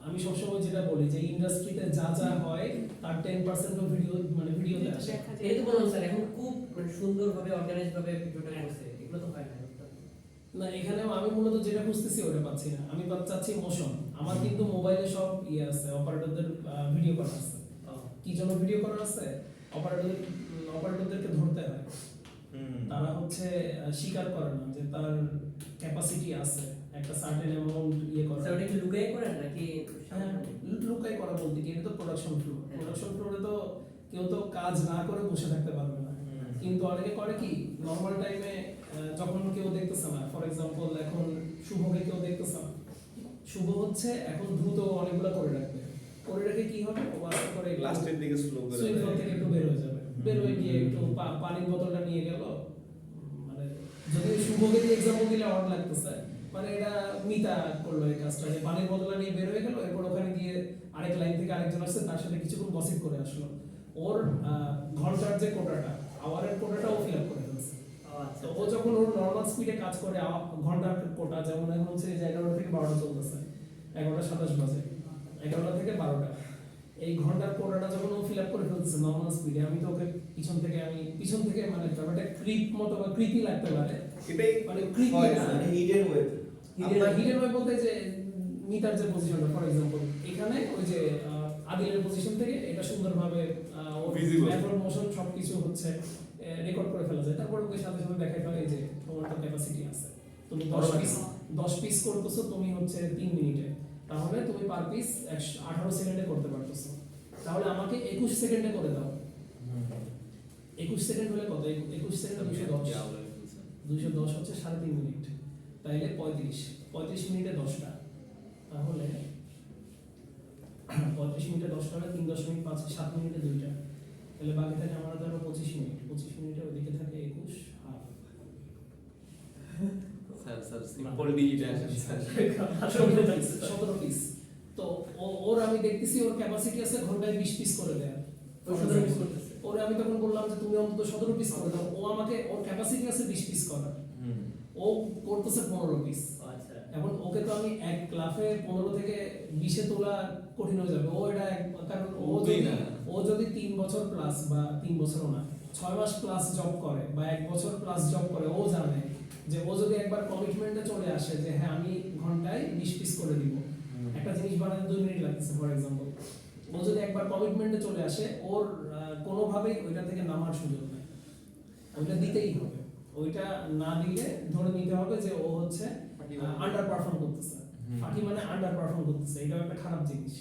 আমি সবসময় যেটা বলি যে ইন্ডাস্ট্রিতে যা যা হয় তার 10% ভিডিওতে আসে। দেখা যায়। এই তো বললাম স্যার, এখন খুব সুন্দরভাবে অর্গানাইজ ভাবে ভিডিওটা করছে, এগুলো তো হয় না। না, এখানেও আমি মূলত যেটা খুঁজতেছি ওটা পাচ্ছি না। আমি চাচ্ছি মোশন। আমার কিন্তু মোবাইলে সব আছে, অপারেটরদের ভিডিও করা আছে। কি জন্য ভিডিও করা আছে? অপারেটরদেরকে ধরতে হয়। তারা হচ্ছে স্বীকার করে না যে তার ক্যাপাসিটি আছে একটা সার্টেন অ্যামাউন্ট করা। স্যার ওটা কি লুকাই করেন নাকি? লুকাই করা বলতে কি, এটা তো প্রোডাকশন ফ্লোর। প্রোডাকশন ফ্লোরে তো কেউ তো কাজ না করে বসে থাকতে পারবে না। কিন্তু অনেকে করে কি, নর্মাল টাইমে যখন কেউ দেখতেছে না, ফর এক্সাম্পল এখন শুভকে কেউ দেখতেছে না, শুভ হচ্ছে এখন দ্রুত অনেকগুলো করে রাখবে, করে রেখে কি হবে, ও আস্তে করে লাস্টের দিকে স্লো করে সুইং থেকে একটু বের হয়ে যাবে, বের হয়ে গিয়ে একটু পানির বোতলটা নিয়ে গেল। মানে যদি শুভকে দিয়ে এক্সাম্পল দিলে অড লাগতেছে, মানে এটা মিতা করলো এই কাজটা, যে পানির বোতলটা নিয়ে বের হয়ে গেল, এরপর ওখানে গিয়ে আরেক লাইন থেকে আরেকজন আসছে, তার সাথে কিছুক্ষণ গসিপ করে আসলো। ওর ঘন্টার যে কোটাটা, আওয়ারের কোটাটা ও ফিল আপ করে ফেলছে। তো ও যখন ওর নর্মাল স্পিডে কাজ করে, ঘন্টার কোটা যেমন এখন হচ্ছে যে 11টা থেকে 12টা চলতেছে, 11:27 বাজে, 11টা থেকে 12টা, এই ঘন্টার কোটাটা যখন ও ফিল আপ করে ফেলছে নর্মাল স্পিডে, আমি তো ওকে পিছন থেকে মানে ব্যাপারটা ক্রিপ মতো বা ক্রিপি লাগতে পারে, এটাই মানে ক্রিপি হয় না, মানে হিডেন ওয়েতে হিডেন ওয়ে বলতে যে মিটার যে পজিশনটা, ফর এক্সাম্পল এখানে ওই যে আদিলের পজিশন থেকে এটা সুন্দরভাবে Visible. ব্যাকওয়ার্ড মোশন সবকিছু হচ্ছে রেকর্ড করে ফেলা যায়। তারপর ওকে সাথে সাথে দেখাই ফেলে যে তোমার তো ক্যাপাসিটি আছে, তুমি 10 পিস করতেছো তুমি হচ্ছে 3 মিনিটে, তাহলে তুমি পার পিস 18 সেকেন্ডে করতে পারতেছো, তাহলে আমাকে 21 সেকেন্ডে করে দাও। 21 সেকেন্ড হলে কত? 21 সেকেন্ড 210 হচ্ছে 3.5 মিনিট, তাইলে 35 মিনিটে 10টা, তাহলে 35 মিনিটে 10টা হলে 3.5 7 মিনিটে 2টা, তাহলে বাকি থাকে আমার ধরো 25 মিনিটে ওইদিকে থাকে 21 হাফ। স্যার সিম্পল ডিজিটে আসেন স্যার। 17 পিস। তো ওর আমি দেখতেছি ওর ক্যাপাসিটি আছে ঘন্টায় 20 পিস করে দেয়, 17 পিস করতেছে। ওরে আমি তখন বললাম যে তুমি অন্তত 17 পিস করে দাও, ও আমাকে, ওর ক্যাপাসিটি আছে 20 পিস করার, ও করতেছে 15 পিস। আচ্ছা, এখন ওকে তো আমি এক ক্লাসে 15 থেকে 20 তোলা কঠিন হয়ে যাবে, ও এটা কারণ ও যদি 3 বছর প্লাস বা 3 বছরও না 6 মাস প্লাস জব করে বা 1 বছর প্লাস জব করে, ও জানে যে ও যদি একবার কমিটমেন্টে চলে আসে যে হ্যাঁ আমি ঘন্টায় 20 পিস করে দিব, একটা জিনিস বানাতে 2 মিনিট লাগতেছে ফর এক্সাম্পল, ও যদি একবার কমিটমেন্টে চলে আসে, ওর কোনোভাবেই ওইটা থেকে নামার সুযোগ নেই, ওইটা দিতেই হবে। ওইটা না দিলে ধরে নিতে হবে যে ও হচ্ছে আন্ডার পারফর্ম করতেছে। ফাঁকি মানে আন্ডার পারফর্ম করতেছে, এটাও একটা খারাপ জিনিস।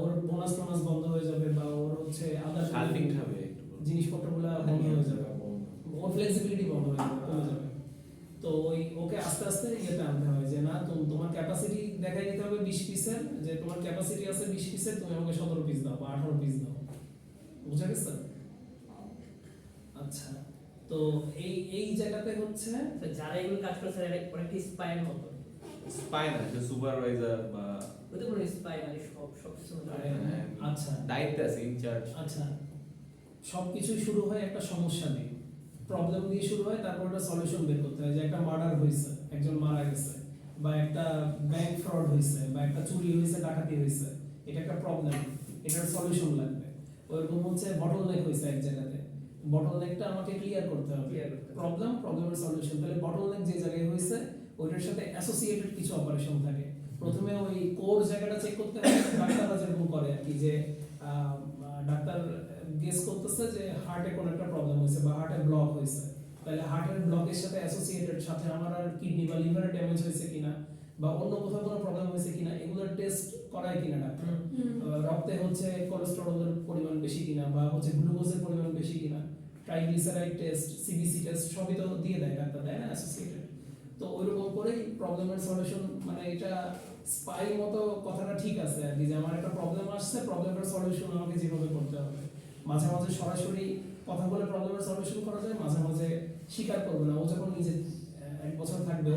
ওর বোনাস বন্ধ হয়ে যাবে বা ওর হচ্ছে আদার জিনিসপত্রগুলো বন্ধ হয়ে যাবে, ওর ফ্লেক্সিবিলিটি বন্ধ হয়ে যাবে, কমে যাবে। তো ওকে আস্তে আস্তে ইয়েতে আনতে হয় যে না, তোমার ক্যাপাসিটি দেখাই দিতে হবে 20 পিসের, যে তোমার ক্যাপাসিটি আছে 20 পিসের, তুমি আমাকে 17 পিস দাও বা 18 পিস দাও, বুঝা গেছে? আচ্ছা, তো এই জায়গাতে হচ্ছে যারা এগুলো কাজ করে স্যার অনেকটা স্পাইয়ের মতো। স্পাই না, যে সুপারভাইজার বা ওই তো কোনো স্পাই মানে সব কিছু আচ্ছা দায়িত্বে আছে, ইনচার্জ। আচ্ছা, সবকিছুই শুরু হয় একটা সমস্যা দিয়ে, প্রবলেম দিয়ে শুরু হয়, তারপর একটা সলিউশন বের করতে হয়। যে একটা মার্ডার হয়েছে, একজন মারা গেছে, বা একটা ব্যাংক ফ্রড হয়েছে, বা একটা চুরি হয়েছে, ডাকাতি হয়েছে, এটা একটা প্রবলেম, এটার সলিউশন লাগবে। ওইরকম হচ্ছে বটলনেক হয়েছে এক জায়গাতে, বটলনেকটা আমাকে ক্লিয়ার করতে হবে, প্রবলেমের সলিউশন। তাহলে বটলনেক যে জায়গায় হয়েছে ওইটার সাথে অ্যাসোসিয়েটেড কিছু অপারেশন থাকে। প্রথমে ওই কোর জায়গাটা চেক করতে হবে, ডাক্তাররা যেরকম করে আর কি, যে ডাক্তার গেস করতেছে যে হার্টে কোনো একটা প্রবলেম হয়েছে বা হার্টে ব্লক হয়েছে, তাহলে হার্টের ব্লকের সাথে অ্যাসোসিয়েটেড সাথে আমার আর কিডনি বা লিভারে ড্যামেজ হয়েছে কিনা বা অন্য কোথাও কোনো প্রবলেম হয়েছে কিনা, এগুলোর টেস্ট করায় কিনা ডাক্তার। রক্তে হচ্ছে কোলেস্টেরলের পরিমাণ বেশি কিনা বা হচ্ছে গ্লুকোজের পরিমাণ বেশি কিনা, ট্রাইগ্লিসারাইড টেস্ট, সিবিসি টেস্ট সবই তো দিয়ে দেয় ডাক্তার, দেয় না অ্যাসোসিয়েটেড। তো ওইরকম করেই প্রবলেমের সলিউশন, মানে এটা স্পাই মতো কথাটা ঠিক আছে আর কি, যে আমার একটা প্রবলেম আসছে, প্রবলেমের সলিউশন আমাকে যেভাবে করতে হবে। মাঝে মাঝে সরাসরি কথা বলে প্রবলেমের সলিউশন করা যায়, মাঝে মাঝে স্বীকার করবে না। ও যখন নিজে 1 বছর থাকবে,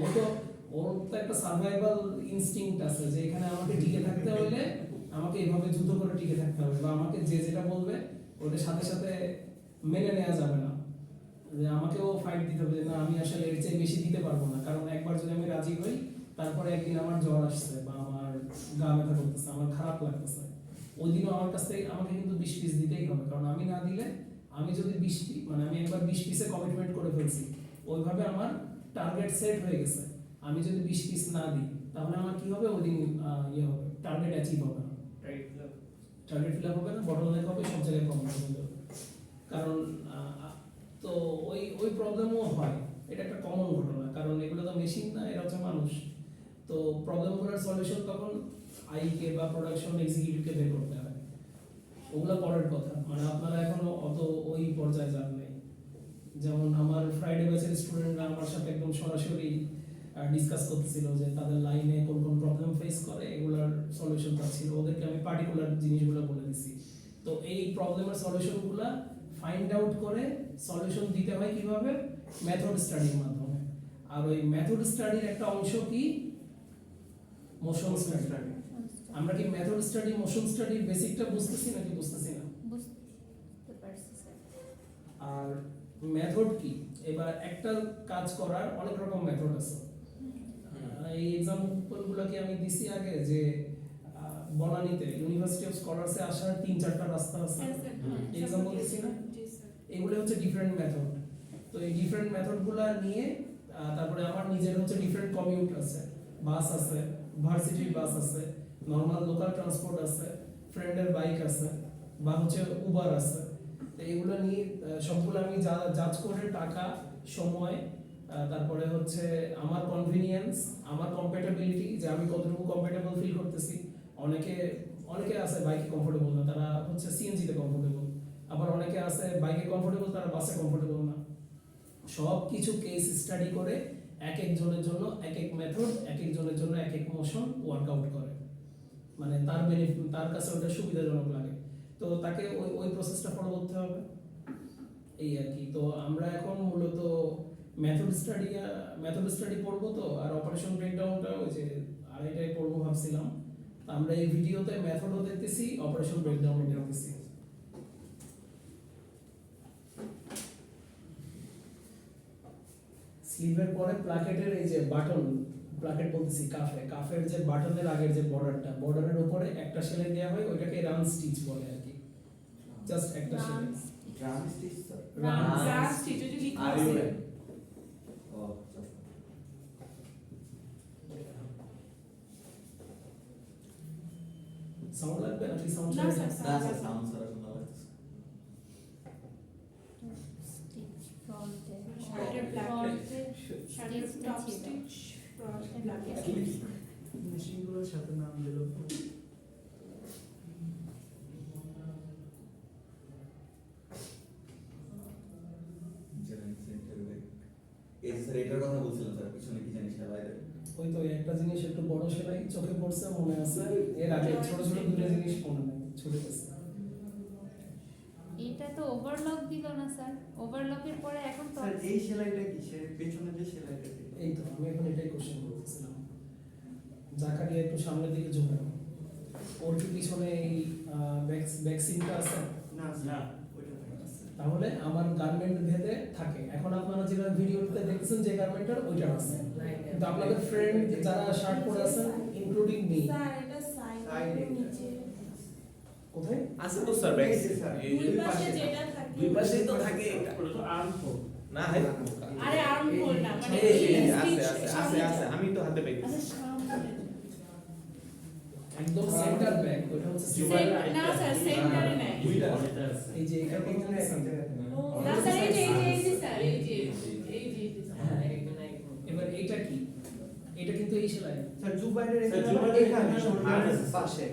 ওর তো একটা সার্ভাইভাল ইনস্টিংক্ট আছে যে এখানে আমাকে টিকে থাকতে হলে আমাকে এইভাবে যুদ্ধ করে টিকে থাকতে হবে, বা আমাকে যে যেটা বলবে ওটার সাথে সাথে মেনে নেওয়া যাবে না, যে আমাকেও ফাইট দিতে হবে যে না আমি আসলে এর চেয়ে বেশি দিতে পারবো না। কারণ একবার যদি আমি রাজি হই, তারপরে একদিন আমার জ্বর আসছে বা আমার গা ব্যথা করতেছে, আমার খারাপ লাগতেছে, ওই দিনও আমার কাছ থেকে আমাকে কিন্তু 20 পিস দিতেই হবে। কারণ আমি না দিলে, আমি যদি 20 মানে আমি একবার 20 পিসে কমিটমেন্ট করে ফেলছি, ওইভাবে আমার টার্গেট সেট হয়ে গেছে। আমি যদি 20 পিস না দিই তাহলে আমার কি হবে, ওই দিন ইয়ে হবে, টার্গেট অ্যাচিভ হবে না, টার্গেট ফিল আপ হবে না, বটলনেক হবে, সব জায়গায় কম হবে। কারণ তো ওই প্রবলেমও হয়, এটা একটা কমন ঘটনা। কারণ এগুলো তো মেশিন না, এরা হচ্ছে মানুষ। তো প্রবলেমগুলোর সলিউশন তখন আইকে বা প্রোডাকশন এক্সিকিউটিভকে বের করতে হয়। ওগুলো পরের কথা, মানে আপনারা এখনো অত ওই পর্যায়ে যান নাই। যেমন আমার ফ্রাইডে ব্যাচের স্টুডেন্টরা আমার সাথে একদম সরাসরি ডিসকাস করতেছিল যে তাদের লাইনে কোন কোন প্রবলেম ফেস করে, এগুলোর সলিউশন চাচ্ছিল। ওদেরকে আমি পার্টিকুলার জিনিসগুলো বলে দিছি। তো এই প্রবলেমের সলিউশনগুলো ফাইন্ড আউট করে সলিউশন দিতে হয় কিভাবে, মেথড স্টাডির মাধ্যমে। আর ওই মেথড স্টাডির একটা অংশ কি, মোশন স্টাডি। আমরা কি মেথড স্টাডি, মোশন স্টাডির বেসিকটা বুঝতেছি নাকি বুঝতেছি না? বুঝতে পারছি স্যার। আর মেথড কি, এবার একটা কাজ করার অনেক রকম মেথড আছে। এই এক্সাম্পলগুলো কি আমি দিছি আগে, যে বনানীতে ইউনিভার্সিটি অফ স্কলার্সে আসার 3-4টা রাস্তা আছে, এক্সাম্পল দিছি না? এগুলো হচ্ছে ডিফারেন্ট মেথড। তো এই ডিফারেন্ট মেথডগুলো নিয়ে তারপরে আমার নিজের হচ্ছে ডিফারেন্ট কমিউট আছে, বাস আছে, ভার্সিটির বাস আছে, নর্মাল লোকাল ট্রান্সপোর্ট আছে, ফ্রেন্ডের বাইক আছে, বা হচ্ছে উবার আছে। তো এগুলো নিয়ে সবগুলো আমি জাজ করে টাকা, সময়, তারপরে হচ্ছে আমার কনভিনিয়েন্স, আমার কম্প্যাটেবিলিটি, যে আমি কতটুকু কম্প্যাটেবল ফিল করতেছি। অনেকে আছে বাইকে কমফোর্টেবল না, তারা হচ্ছে সিএনজি তে কমফোর্টেবল। আবার অনেকে আছে বাইকে কমফোর্টেবল, তারা বাসে কমফোর্টেবল না। সব কিছু কেস স্টাডি করে এক একজনের জন্য এক এক মেথড, এক একজনের জন্য এক এক মোশন ওয়ার্কআউট করে, মানে তার বেনিফিট, তার কাছে ওটা সুবিধাজনক লাগে। তো তাকে ওই প্রসেসটা ফলো করতে হবে, এই আর কি। তো আমরা এখন মূলত মেথড স্টাডি পড়বো। তো আর অপারেশন ব্রেকডাউনটা ওই যে আড়াইটায় পড়বো ভাবছিলাম। তো আমরা এই ভিডিওতে মেথডও দেখতেছি, অপারেশন ব্রেকডাউনও দেখতেছি। স্লিভের পরে প্লাকেটের এই যে বাটন, প্লাকেট বলতেছি কাফের যে বাটনের আগের যে বর্ডারের উপরে একটা সেলাই দেওয়া হয়, ওইটাকে রান স্টিচ বলে আর কি। জাস্ট একটা সেলাই, drum stitch sir. Run stitch যদি লিখা আর আছে। ইউ ও সাউন্ড লাগবে নাকি সাউন্ড না স্যার, না স্যার, সাউন্ড স্যার শোনা যাচ্ছে। স্টিচ ফ্রন্টে, শার্টের ফ্রন্টে শার্টের টপ স্টিচ, ফ্রন্ট ব্ল্যাক। মেশিনগুলোর সাথে নাম দিল। General centre bag. এই স্যার এটার কথা বলছিলাম স্যার, পিছনে কি জানি সেলাই দেয়। ওই তো একটা জিনিস একটু বড় সেলাই চোখে পড়ছে মনে আছে, এর আগে ছোট ছোট দুটো জিনিস মনে নেই, ছুটে গেছে। এটা তো ওভারলক দিল না স্যার, ওভারলকের পরে এখন তো স্যার এই সেলাইটা কি, সে পেছনে যে সেলাইটা দিল? এই তো আমি এখন এটাই কোশ্চেন করতেছিলাম। জাকারিয়া একটু সামনের দিকে ঝুঁকানো, ওর কি পিছনে এই ভ্যাকসিনটা আছে? না স্যার, ওইটা আছে। তাহলে আমার গার্মেন্ট ভেদে থাকে। এখন আপনারা যেটা ভিডিওতে দেখতেছেন যে গার্মেন্টটার ওইটা আছে, কিন্তু আপনাদের ফ্রেন্ড যারা শার্ট পরে আছেন ইনক্লুডিং মি, স্যার এটা সাইডের নিচে কোথায় আছে তো স্যার ব্যাক দুই পাশে যেটা থাকে, দুই পাশেই তো থাকে এটা। না হাই আরে আর্ম হোল না, মানে এই যে এই আছে stitch আছে আছে আমি তো হাতে পেয়েছি। আচ্ছা সামনে একদম সেন্টার ব্যাক, ওটা হচ্ছে না স্যার সেন্টারে নাই। এই যে এখানে এখানে এক জায়গায় থাকে। না স্যার এই যে স্যার এই যে হ্যাঁ, এবার এইটা কি, এটা কিন্তু এই সেলাই স্যার জুবাইরের স্যার, এখানে জুবাইরের এখানে এখানে শোল্ডারের আছে। পাশে।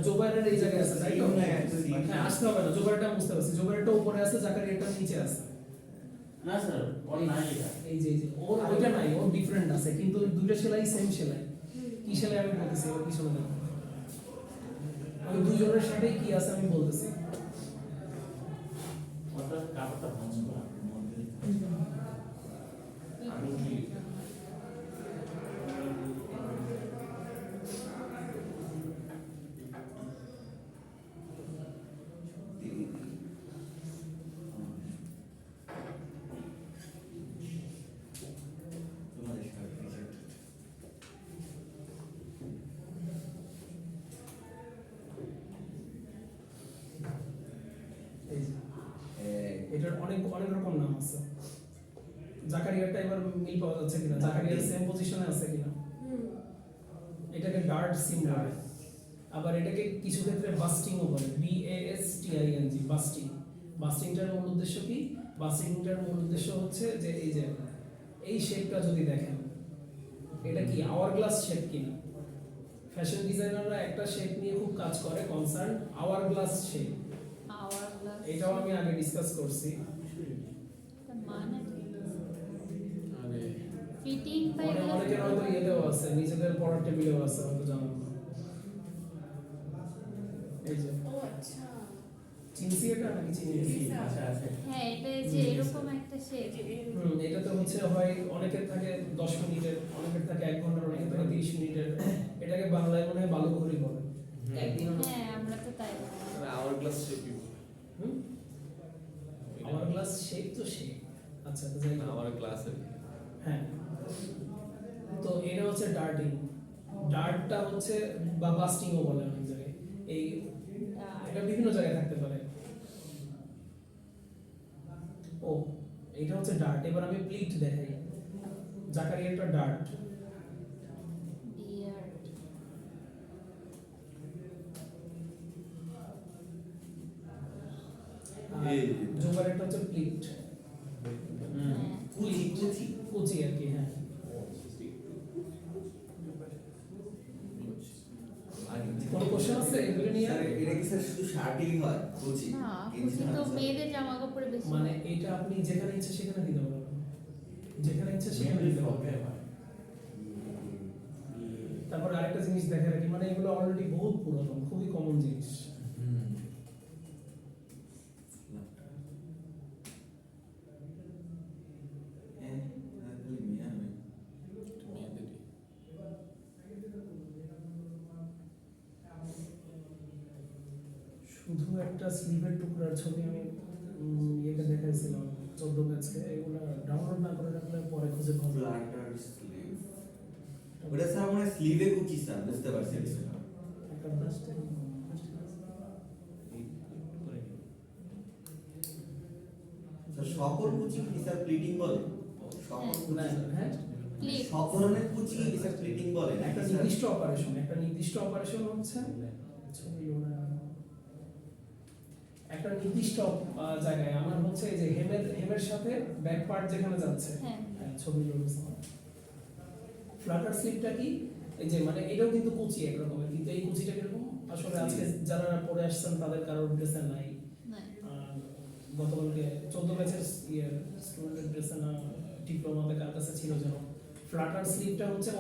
জোবাইরের এই জায়গায় আছে তাই তো? হ্যাঁ, হ্যাঁ আসতে হবে না, জোবাইরটা বুঝতে পারছি, জোবাইরটা উপরে আছে, জাকারিয়াটা নিচে আছে। না স্যার, ওর নাই এটা। এই যে ওর ওইটা নাই, ওর ডিফারেন্ট আছে, কিন্তু দুইটা সেলাই সেম সেলাই। কি সেলাই আমি বলতেছি, ওর পিছনে দেখো, ওই দুজনের সাথে কি আছে আমি বলতেছি। ওটা কাপড়টা ভাঁজ করা। অনেক অনেক রকম নাম আছে। জাকারিয়ারটা এবার মিল পাওয়া যাচ্ছে কিনা, জাকারিয়ার সেম পজিশনে আছে কিনা। এটাকে ডার্ট সিম বলে, আবার এটাকে কিছু ক্ষেত্রে বাস্টিংও বলে, BASTING, বাস্টিং। বাস্টিংটার মূল উদ্দেশ্য কি? বাস্টিংটার মূল উদ্দেশ্য হচ্ছে যে এই যে এই শেপটা যদি দেখেন, এটা কি আওয়ার গ্লাস শেপ কিনা। ফ্যাশন ডিজাইনাররা একটা শেপ নিয়ে খুব কাজ করে, concern hourglass shape. Hourglass. এটাও আমি আগে ডিসকাস করছি। তার মানে আরে ফিটিং বা এগুলো অনেকের হয়তো ইয়েতেও আছে, নিজেদের পড়ার টেবিলেও আছে, হয়তো জানেন না। এই যে ও আচ্ছা, চিনছি এটা নাকি চিনি? আচ্ছা আছে। হ্যাঁ, এটা যে এরকম একটা শেপ। এটা তো হচ্ছে হয় অনেকের থাকে 10 মিনিটের, অনেকের থাকে 1 ঘন্টার, অনেকের থাকে 30 মিনিটের। এটাকে বাংলায় মনে হয় বালুঘড়ি বলে। একদিন হ্যাঁ, আমরা তো তাই বলি। আওয়ার গ্লাস শেপই আমার গ্লাস শেপ তো শেপ। আচ্ছা, তো যাই হোক। আমার গ্লাসের হ্যাঁ, তো এটা হচ্ছে ডার্টিং। ডার্টটা হচ্ছে বা বাস্টিংও বলে অনেক জায়গায়। এই এটা বিভিন্ন জায়গায় থাকতে পারে। ও, এটা হচ্ছে ডার্ট। এবার আমি প্লিট দেখাই। জাকারিয়াটা ডার্ট। DRT এই জোবারেরটা হচ্ছে প্লিট, হ্যাঁ। কুচি কুচি কুচি আর কি। হ্যাঁ, কোনো কোশ্চেন আছে এগুলো নিয়ে? স্যার এটা কি স্যার শুধু শার্টেই হয় কুচি? না, গেঞ্জি কুচি না, তো স্যার? মেয়েদের জামা কাপড়ে বেশি। মানে এটা আপনি যেখানে ইচ্ছা সেখানে দিতে পারবেন, যেখানে ইচ্ছা সেখানে দিতে পারবেন। তারপর আরেকটা জিনিস দেখে রাখি, মানে এগুলো অলরেডি বহুত পুরনো, খুবই কমন জিনিস। হ্যাঁ, খালি মেয়ে আমি। মেয়েদেরই শুধু একটা স্লিভের টুকরার ছবি আমি ইয়েকে দেখাইছিলাম 14 ব্যাচকে। এগুলো ডাউনলোড না করে রাখলে পরে খুঁজে পাওয়া যাবে। Flutter sleeve. ওটা স্যার মানে স্লিভে কুচি স্যার, বুঝতে পারছি। একটা ব্রাশ করে নিব। স্যার সকল কুচি কি স্যার প্লিটিং বলে? সকল কুচি না, হ্যাঁ, প্লিট। সব ধরনের কুচি কি স্যার প্লিটিং বলে? একটা নির্দিষ্ট অপারেশন, হচ্ছে ছবি ওরা একটা নির্দিষ্ট জায়গায় আমার হচ্ছে এই যে হেমের সাথে ব্যাক পার্ট যেখানে যাচ্ছে। হ্যাঁ। হ্যাঁ, ছবি রয়েছে। ফ্লাটার স্লিপটা কি? এই যে মানে এটাও কিন্তু কুচি এক রকমের, কিন্তু এই কুচিটা কিরকম আসলে আজকে যারা পড়ে আসছেন তাদের কারোর ড্রেসে নাই। না। গতকালকে 14 ব্যাচের স্টুডেন্টের ড্রেসে না, ডিপ্লোমাতে কার কাছে ছিল যেন। ফ্লাটার স্লিপটা হচ্ছে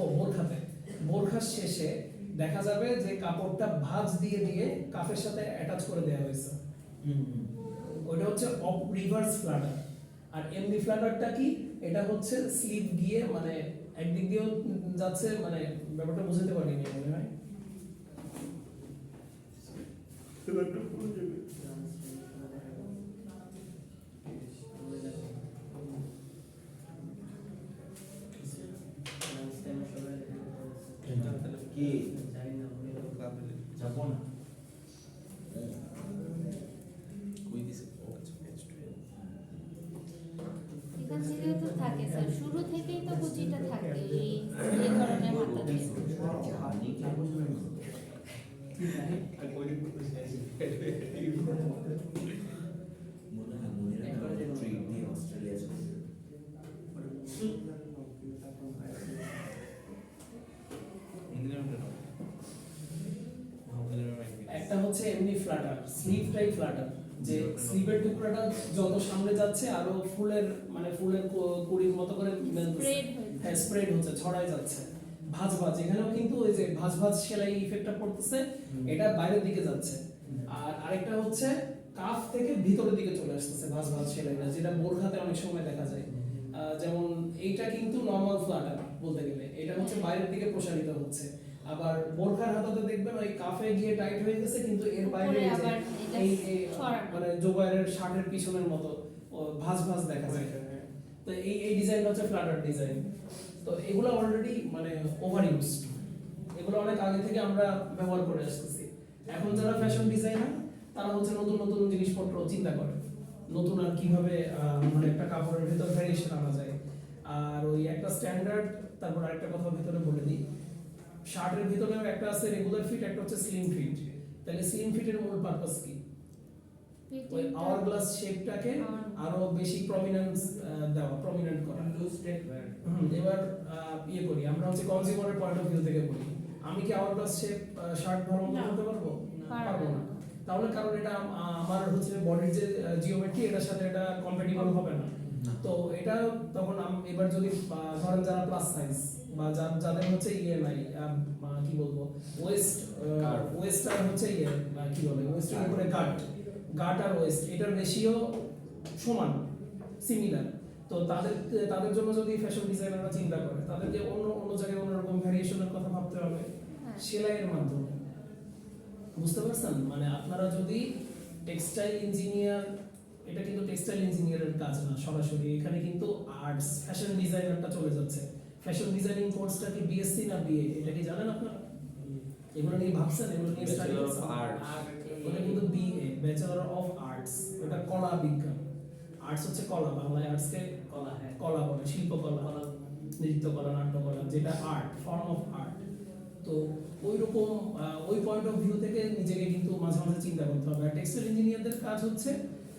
বোরখার শেষে দেখা যাবে যে কাপড়টা ভাঁজ দিয়ে দিয়ে কাফের সাথে অ্যাটাচ করে দেওয়া হয়েছে। ওইটা হচ্ছে অফ রিভার্স ফ্লাটার। আর এমনি ফ্লাটারটা কি? এটা হচ্ছে স্লিপ গিয়ে মানে একদিক দিয়েও যাচ্ছে, মানে ব্যাপারটা বুঝতে পারিনি মনে হয়। কি যাবো না। কই দিছে? ও আচ্ছা, পেজ 12। এখান থেকেই তো থাকে স্যার, শুরু থেকেই তো কুচিটা থাকে এই এই ধরনের হাতা দিয়ে। মনে হয় মনে ট্রিট দিয়ে অস্ট্রেলিয়া চলে যাবে। একটা হচ্ছে এমনি ফ্লাটার, স্লিভ টাইপ ফ্লাটার, যে স্লিভের টুকরাটা যত সামনে যাচ্ছে আরো ফুলের মানে ফুলের কুড়ির মতো করে Spread হয়ে হ্যাঁ স্প্রেড হচ্ছে, ছড়ায় যাচ্ছে। ভাঁজ এখানেও কিন্তু ওই যে ভাঁজ সেলাই ইফেক্টটা পড়তেছে, এটা বাইরের দিকে যাচ্ছে। আর আরেকটা হচ্ছে কাফ থেকে ভিতরের দিকে চলে আসতেছে ভাঁজ সেলাইটা, যেটা বোরখাতে অনেক সময় দেখা যায়। যেমন এইটা কিন্তু নরমাল ফ্লাটার বলতে গেলে, এটা হচ্ছে বাইরের দিকে প্রসারিত হচ্ছে। আবার বোরখার হাতাতে দেখবেন ওই কাফে গিয়ে টাইট হয়ে গেছে, কিন্তু এর বাইরে উপরে এই যে আবার এটা এই ছড়ানো। মানে জোবায়ের শার্টের পিছনের মতো ভাঁজ দেখা যায়। তো এই ডিজাইনটা হচ্ছে ফ্লাটার ডিজাইন। তো এগুলো অলরেডি মানে ওভার ইউজড, এগুলো অনেক আগে থেকে আমরা ব্যবহার করে আসতেছি। এখন যারা ফ্যাশন ডিজাইনার তারা হচ্ছে নতুন নতুন জিনিসপত্র চিন্তা করে, নতুন আর কিভাবে মানে একটা কাপড়ের ভিতর ভ্যারিয়েশন আনা যায়। আর ওই একটা স্ট্যান্ডার্ড, তারপর আরেকটা কথা ভিতরে বলে দিই, শার্টের ভিতরেও একটা আছে রেগুলার ফিট, একটা হচ্ছে স্লিম ফিট। তাহলে স্লিম ফিটের মূল পারপাস কি? ওই আওয়ার গ্লাস শেপটাকে আরো বেশি প্রমিনেন্স দেওয়া, প্রমিনেন্ট করা। লুজ স্টেট ওয়্যার এবার ইয়ে করি, আমরা হচ্ছে কনজিউমারের পয়েন্ট অফ ভিউ থেকে বলি, আমি কি আওয়ার গ্লাস শেপ শার্ট ভালো মতো করতে পারবো? পারবো না। তাহলে কারণ এটা আমার হচ্ছে বডির যে জিওমেট্রি, এটার সাথে এটা কম্প্যাটিবল হবে না। তো এটা তখন এবার যদি ধরেন যারা প্লাস সাইজ বা যাদের হচ্ছে ইয়ে নাই, কি বলবো, ওয়েস্ট আর হচ্ছে ইয়ে কি বলে, ওয়েস্টের উপরে গাট আর ওয়েস্ট, এটার রেশিও সমান, সিমিলার। তো তাদের জন্য যদি ফ্যাশন ডিজাইনাররা চিন্তা করে, তাদেরকে অন্য জায়গায় অন্যরকম ভ্যারিয়েশনের কথা ভাবতে হবে সেলাইয়ের মাধ্যমে। বুঝতে পারছেন? মানে আপনারা যদি টেক্সটাইল ইঞ্জিনিয়ার, এটা কিন্তু টেক্সটাইল ইঞ্জিনিয়ারের কাজ না সরাসরি, এখানে কিন্তু আর্টস ফ্যাশন ডিজাইনারটা চলে যাচ্ছে। ফ্যাশন ডিজাইনিং কোর্সটা কি বিএসসি না বিএ, এটা কি জানেন আপনারা? এগুলো নিয়ে ভাবছেন, এগুলো নিয়ে স্টাডি করছেন? ওটা কিন্তু বিএ, ব্যাচেলর অফ আর্টস, এটা কলা বিজ্ঞান। আর্টস হচ্ছে কলা, বাংলায় আর্টসকে কলা, হ্যাঁ কলা বলে, শিল্পকলা, নৃত্যকলা, নাট্যকলা, যেটা আর্ট, ফর্ম অফ আর্ট। তো ওই রকম ওই পয়েন্ট অফ ভিউ থেকে নিজেকে কিন্তু মাঝে মাঝে চিন্তা করতে হবে। আর টেক্সটাইল ইঞ্জিনিয়ারদের কাজ হচ্ছে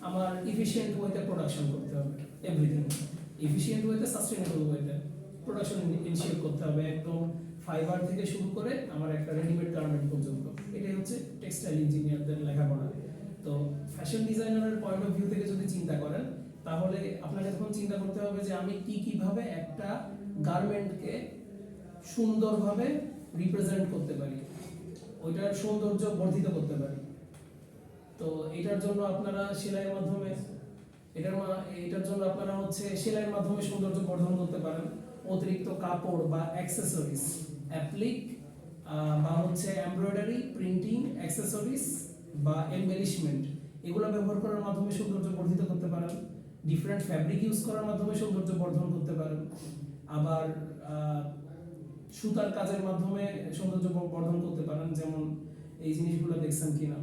আমার ইফিশিয়েন্ট ওয়েতে প্রোডাকশন করতে হবে, এভরিথিং ইফিশিয়েন্ট ওয়েতে, সাস্টেনেবল ওয়েতে প্রোডাকশন ইনশিওর করতে হবে, একদম ফাইবার থেকে শুরু করে আমার একটা রেডিমেড গার্মেন্ট পর্যন্ত। এটাই হচ্ছে টেক্সটাইল ইঞ্জিনিয়ারদের লেখাপড়া। তো ফ্যাশন ডিজাইনারের পয়েন্ট অফ ভিউ থেকে যদি চিন্তা করেন, তাহলে আপনাকে তখন চিন্তা করতে হবে যে আমি কিভাবে একটা গার্মেন্টকে সুন্দরভাবে রিপ্রেজেন্ট করতে পারি, ওইটার সৌন্দর্য বর্ধিত করতে পারি। তো এটার জন্য আপনারা সেলাইয়ের মাধ্যমে, এটার জন্য আপনারা হচ্ছে সেলাইয়ের মাধ্যমে সৌন্দর্য বর্ধন করতে পারেন। অতিরিক্ত কাপড় বা অ্যাক্সেসরিজ, অ্যাপ্লিক বা হচ্ছে এমব্রয়ডারি, প্রিন্টিং, অ্যাক্সেসরিজ বা এমবেলিশমেন্ট, এগুলো ব্যবহার করার মাধ্যমে সৌন্দর্য বর্ধিত করতে পারেন। ডিফারেন্ট ফ্যাব্রিক ইউজ করার মাধ্যমে সৌন্দর্য বর্ধন করতে পারেন। আবার সুতার কাজের মাধ্যমে সৌন্দর্য বর্ধন করতে পারেন, যেমন এই জিনিসগুলো দেখছেন কিনা,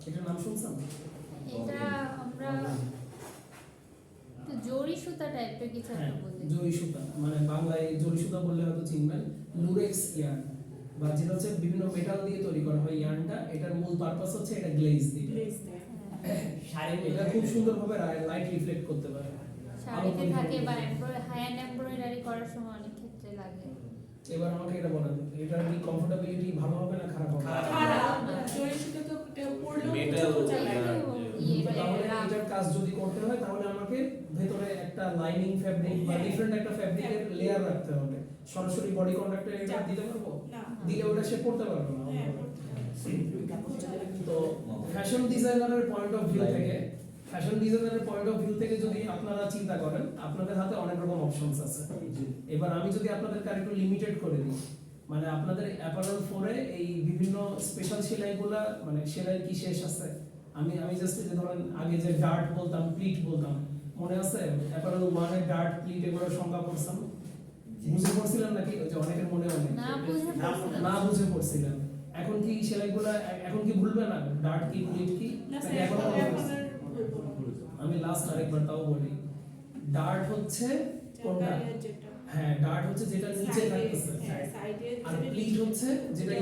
এটার নাম শুনছেন? এটা আমরা তো জরি সুতা টাইপের কিছু একটা বলি। জরি সুতা, মানে বাংলায় জরি সুতা বললে হয়তো চিনবেন। লুরেক্স ইয়ার্ন, বা যেটা হচ্ছে বিভিন্ন মেটাল দিয়ে তৈরি করা হয় ইয়ার্নটা, এটার মূল পারপাস হচ্ছে এটা গ্লেজ দিয়ে। এটা খুব সুন্দরভাবে লাইট রিফ্লেক্ট করতে পারে, শাড়িতে থাকে বা হ্যান্ড এমব্রয়ডারি করার সময় অনেক ক্ষেত্রে লাগে। এবার আমাকে এটা বলেন, এটার কি কমফোর্টেবিলিটি ভালো হবে না খারাপ হবে? খারাপ, জরি সুতো তো পরলেও মেটাল বোঝা যায় না। তাহলে এটার কাজ যদি করতে হয়, তাহলে আমাকে ভেতরে একটা লাইনিং ফ্যাব্রিক বা ডিফারেন্ট একটা ফ্যাব্রিকের লেয়ার রাখতে হবে। সরাসরি বডি কন্ট্যাক্টে এটা দিতে পারবো? দিলে ওটা সে পড়তে পারবে না। তো ফ্যাশন ডিজাইনারের পয়েন্ট অফ ভিউ থেকে, যদি আপনারা চিন্তা করেন, আপনাদের হাতে অনেক রকম অপশনস আছে। এবার আমি যদি আপনাদেরকে আরেকটু লিমিটেড করে দিই, মানে আপনাদের অ্যাপারেল 4 এ এই বিভিন্ন স্পেশাল সেলাইগুলা, মানে সেলাই কি শেষ আছে? আমি জাস্ট যে ধরেন আগে যে ডার্ট বলতাম, প্লিট বলতাম, মনে আছে? অ্যাপারেল 1 এ ডার্ট, প্লিট এগুলো সংজ্ঞা পড়তাম, বুঝে পড়ছিলেন নাকি? ওই যে অনেকের মনে নেই, না বুঝে পড়ছিলেন। এখন কি সেলাইগুলা এখন কি ভুলবে না? ডার্ট কি, প্লিট কি? আমি লাস্ট আরেকবার তাও বলি, ডার্ট হচ্ছে কোনটা? হ্যাঁ, ডার্ট হচ্ছে যেটা নিচে থাকতেছে, আর প্লিট হচ্ছে যেটা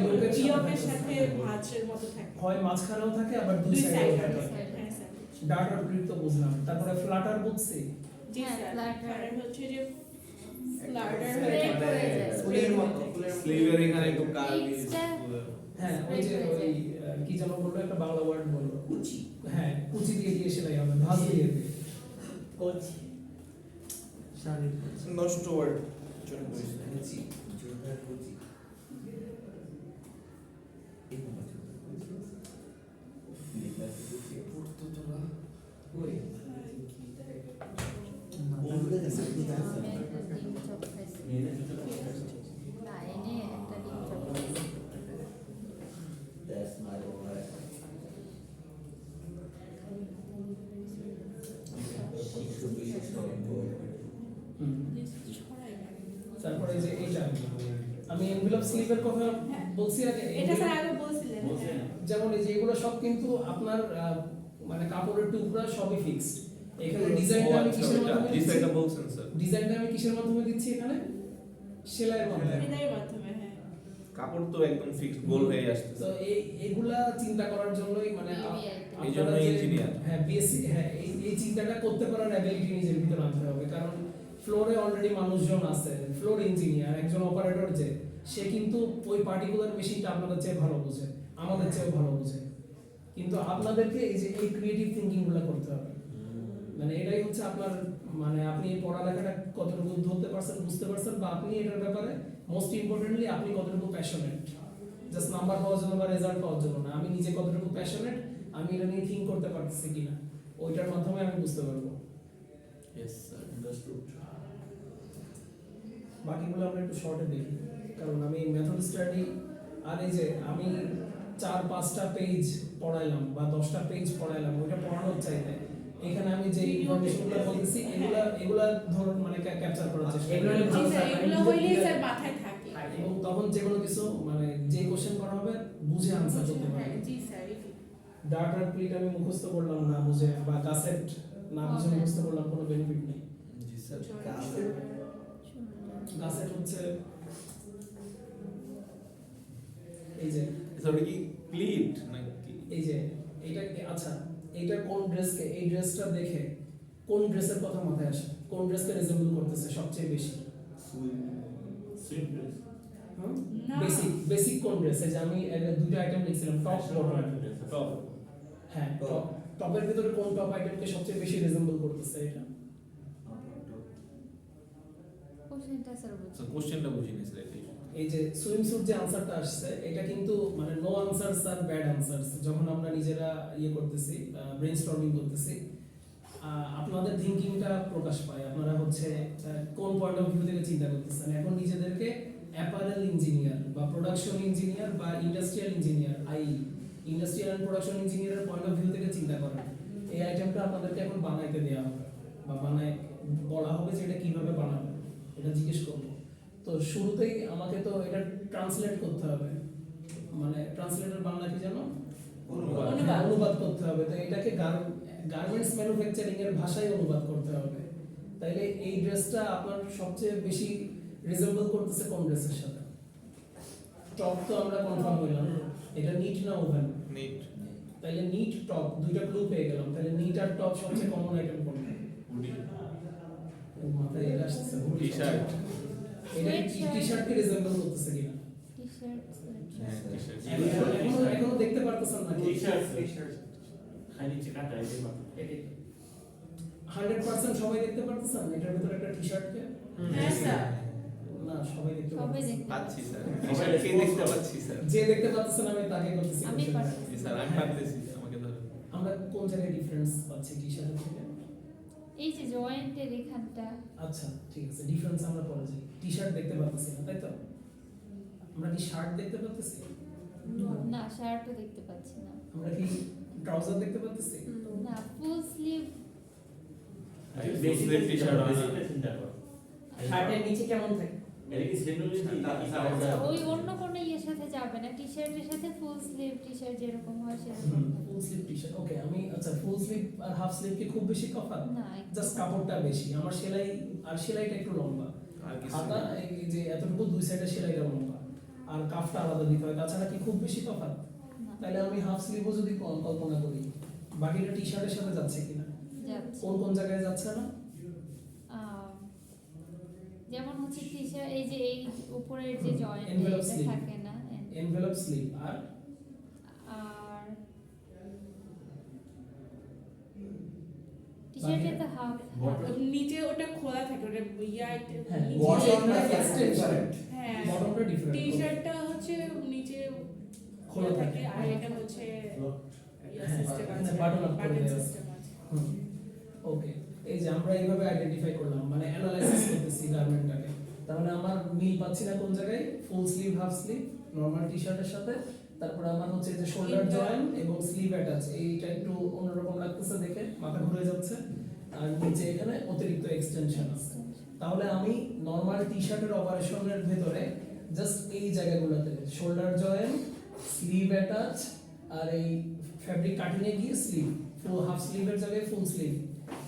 ইয়োকের সাথে ভাঁজের মতো থাকে, হয় মাঝখানেও থাকে আবার দুই সাইডেও থাকে। ডার্ট আর প্লিট তো বুঝলাম, তারপরে ফ্লাটার বুঝছি। জি স্যার, ফ্লাটার হচ্ছে যে ফ্লাটার ফুলের মতো, স্লিভের এখানে একটু কার্ভ। হ্যাঁ, ওই যে ওই কি যেন বললো, একটা বাংলা ওয়ার্ড বললো, কুচি। হ্যাঁ, কুচি দিয়ে সেলাই হবে, ভাঁজ দিয়ে কোচি শাড়ি নষ্ট ওয়ার্ড কুচি, জোরদার কুচি। That's my word. শিশু বিশেষজ্ঞ। তারপরে যে এইটা আমি এনভেলপ স্লিপের কথা বলছি আগে। এটা স্যার আগে বলছিলেন। বলছেন। যেমন এই যে এগুলো সব কিন্তু আপনার মানে কাপড়ের টুকরা সবই ফিক্সড। এখানে ডিজাইনটা আমি কিসের মাধ্যমে জি দিচ্ছি? স্যার এটা বলছেন স্যার। ডিজাইনটা আমি কিসের মাধ্যমে দিচ্ছি এখানে? সেলাইয়ের মাধ্যমে। এটার মাধ্যমে, হ্যাঁ। কাপড় তো একদম ফিক্সড গোল হয়ে আসছে। তো এগুলা চিন্তা করার জন্যই মানে এই জন্য ইঞ্জিনিয়ার। হ্যাঁ বিএসসি, হ্যাঁ এই চিন্তাটা করতে পারার অ্যাবিলিটি নিজের ভিতরে আনতে হবে। কারণ ফ্লোরে অলরেডি মানুষজন আছে, ফ্লোর ইঞ্জিনিয়ার, একজন অপারেটর যে সে কিন্তু ওই পার্টিকুলার মেশিনটা আপনাদের চেয়ে ভালো বোঝে, আমাদের চেয়েও ভালো বোঝে। কিন্তু আপনাদেরকে এই যে এই ক্রিয়েটিভ থিঙ্কিং গুলো করতে হবে। মানে এটাই হচ্ছে আপনার মানে আপনি এই পড়ালেখাটা কতটুকু ধরতে পারছেন, বুঝতে পারছেন, বা আপনি এটার ব্যাপারে মোস্ট ইম্পর্টেন্টলি আপনি কতটুকু প্যাশনেট। জাস্ট নাম্বার পাওয়ার জন্য বা রেজাল্ট পাওয়ার জন্য না, আমি নিজে কতটুকু প্যাশনেট, আমি এটা নিয়ে থিঙ্ক করতে পারতেছি কিনা, ওইটার মাধ্যমে আমি বুঝতে পারবো। Yes sir. আন্ডারস্টুড। বাকিগুলো আমরা একটু শর্টে দেখি, কারণ আমি মেথড স্টাডি আর এই যে আমি 4-5টা পেজ পড়াইলাম বা 10টা পেজ পড়াইলাম, ওইটা পড়ানোর চাইতে এখানে আমি যে ইনফরমেশনগুলো বলতেছি এগুলা ধরুন মানে ক্যাপচার করার চেষ্টা এগুলো করি। জি স্যার, এগুলো হইলেই স্যার মাথায় থাকে। এবং তখন যে কোনো কিছু মানে যে কোশ্চেন করা হবে বুঝে আনসার করতে হ্যাঁ, পারবে। জি স্যার, এটাই। ডাটা প্রিন্ট আমি মুখস্থ করলাম না বুঝে, বা কাসেট না বুঝে মুখস্থ করলাম, কোনো বেনিফিট নেই। জি স্যার। কাসেট হচ্ছে এই যে স্যার ওটা কি প্লিট নাকি? এই যে এইটা আচ্ছা, এইটা কোন ড্রেসকে, এই ড্রেসটা দেখে কোন ড্রেসের কথা মাথায় আসে, কোন ড্রেসকে রিজেম্বল করতেছে সবচেয়ে বেশি? Sweet dress. না। বেসিক কোন ড্রেস? এই যে আমি দুটো আইটেম লিখছিলাম, টপ বটম। টপ। হ্যাঁ, টপের ভিতরে কোন টপ আইটেমকে সবচেয়ে বেশি রিজেম্বল করতেছে এটা? কোশ্চেনটা স্যার বুঝছি। স্যার কোশ্চেনটা বুঝিনি স্যার এটাই। এই যে সুইমস্যুট যে আনসারটা আসছে এটা কিন্তু মানে নো আনসারস আর ব্যাড আনসারস। যখন আমরা নিজেরা ইয়ে করতেছি, ব্রেইনস্টর্মিং করতেছি, আপনাদের থিঙ্কিংটা প্রকাশ পায়। আপনারা হচ্ছে কোন পয়েন্ট অফ ভিউ থেকে চিন্তা করতেছেন। এখন নিজেদেরকে অ্যাপারেল ইঞ্জিনিয়ার বা প্রোডাকশন ইঞ্জিনিয়ার বা industrial engineer, industrial and production ইঞ্জিনিয়ারের পয়েন্ট অফ ভিউ থেকে চিন্তা করেন। এই আইটেমটা আপনাদেরকে এখন বানাইতে দেওয়া হবে বা বানায় বলা হবে যে এটা কিভাবে বানাবে, এটা জিজ্ঞেস করবো। তো শুরুতেই আমাকে তো এটা ট্রান্সলেট করতে হবে, মানে ট্রান্সলেটর বাংলা কি জানো? অনুবাদ করতে হবে। তো এটাকে গার্মেন্টস ম্যানুফ্যাকচারিং এর ভাষায় অনুবাদ করতে হবে। তাইলে এই ড্রেসটা আপনার সবচেয়ে বেশি রিজেম্বল করতেছে কোন ড্রেসের সাথে? টপ তো আমরা কনফার্ম হইলাম, এটা নিট না ওভেন? নিট। তাইলে নিট টপ, দুইটা ক্লু পেয়ে গেলাম। তাহলে নিট আর টপ সবচেয়ে কমন আইটেম কোনটা? হুডি। মাথায় এটা আসছে, টি-শার্ট। এটা টি-শার্টকে রিজেম্বল করতেছে কিনা? টি-শার্ট, হ্যাঁ টি-শার্ট। এখনো দেখতে পারতেছেন না? টি-শার্ট। খালি নিচে কাটা এই মাত্র। 100% সবাই দেখতে পারতেছেন এটার ভিতরে একটা টি-শার্টকে? হ্যাঁ স্যার। না, সবাই দেখতে সবাই পারতেছেন। দেখতে পাচ্ছি স্যার। সবাই কে দেখতে পাচ্ছি স্যার? যে দেখতে পাচ্ছেন আমি তাকে করতেছি আমি question। পারতেছি। জি স্যার আমি পারতেছি, আমাকে ধরেন। আমরা কোন জায়গায় ডিফারেন্স পাচ্ছি টি-শার্টের থেকে? এই যে জয়েন্টের এখানটা। আচ্ছা ঠিক আছে, ডিফারেন্স আমরা পরে যাই। টি-শার্ট দেখতে পাচ্ছি না, তাই তো? আমরা কি শার্ট দেখতে পাচ্ছি? না, শার্টও দেখতে পাচ্ছি না। আমরা কি ট্রাউজার দেখতে পাচ্ছি? না, ফুল স্লিভ। বেসিক টি-শার্ট বেসিকটা চিন্তা করো। শার্টের নিচে কেমন থাকে? এটা কি সেন্ডুলেটি আচ্ছা, ওই অন্য কোনো ইয়ের সাথে যাবে না, টি-শার্টের সাথে ফুল স্লিভ টি-শার্ট যেরকম হয় সেরকম। ফুল স্লিভ টি-শার্ট, ওকে। আমি আচ্ছা, ফুল স্লিভ আর হাফ স্লিভ কি খুব বেশি তফাৎ? না, জাস্ট কাপড়টা বেশি। আমার সেলাই আর সেলাইটা একটু লম্বা, আর কিছু হাতা এই যে এতটুকু দুই সাইডে সেলাইটা লম্বা, আর কাফটা আলাদা দিতে হয়। তাছাড়া কি খুব বেশি তফাৎ? না, তাহলে আমি হাফ স্লিভও যদি কল্পনা করি, বাকিটা টি-শার্টের সাথে যাচ্ছে কিনা? যাচ্ছে। কোন কোন জায়গায় যাচ্ছে না? যেমন হচ্ছে টি-শার্ট, এই যে এই উপরের যে জয়েন্ট Envelope এটা sleeve। থাকে না, এনভেলপ স্লিভ আর আর টি-শার্টে তো হাফ। নিচে ওটা খোলা থাকে, ওটা হ্যাঁ, নিচে- বটমটা এক্সটেনশন, হ্যাঁ, বটমটা ডিফারেন্ট। টি-শার্টটা হচ্ছে নিচে খোলা থাকে। আর এটা হচ্ছে হ্যাঁ, সিস্টেম মানে আছে, button up করে বাটন দেওয়া আছে। সিস্টেম আছে। ওকে, এই যে আমরা এইভাবে আইডেন্টিফাই করলাম, মানে অ্যানালাইসিস করতেছি গার্মেন্টটাকে। তাহলে আমার মিল পাচ্ছি না কোন জায়গায়? Full sleeve, half sleeve, normal টি-শার্টের সাথে। তারপর আমার হচ্ছে যে শোল্ডার জয়েন এবং স্লিভ অ্যাটাচ, এইটা একটু অন্যরকম লাগতেছে দেখে, মাথা ঘুরে যাচ্ছে। আর নিচে এখানে অতিরিক্ত এক্সটেনশন আছে। তাহলে আমি নরমাল টি-শার্টের অপারেশনের ভেতরে জাস্ট এই জায়গাগুলোতে শোল্ডার জয়েন্ট, স্লিভ অ্যাটাচ, আর এই ফ্যাব্রিক কাটিং এ গিয়ে স্লিভ, ফুল হাফ স্লিভের জায়গায় ফুল স্লিভ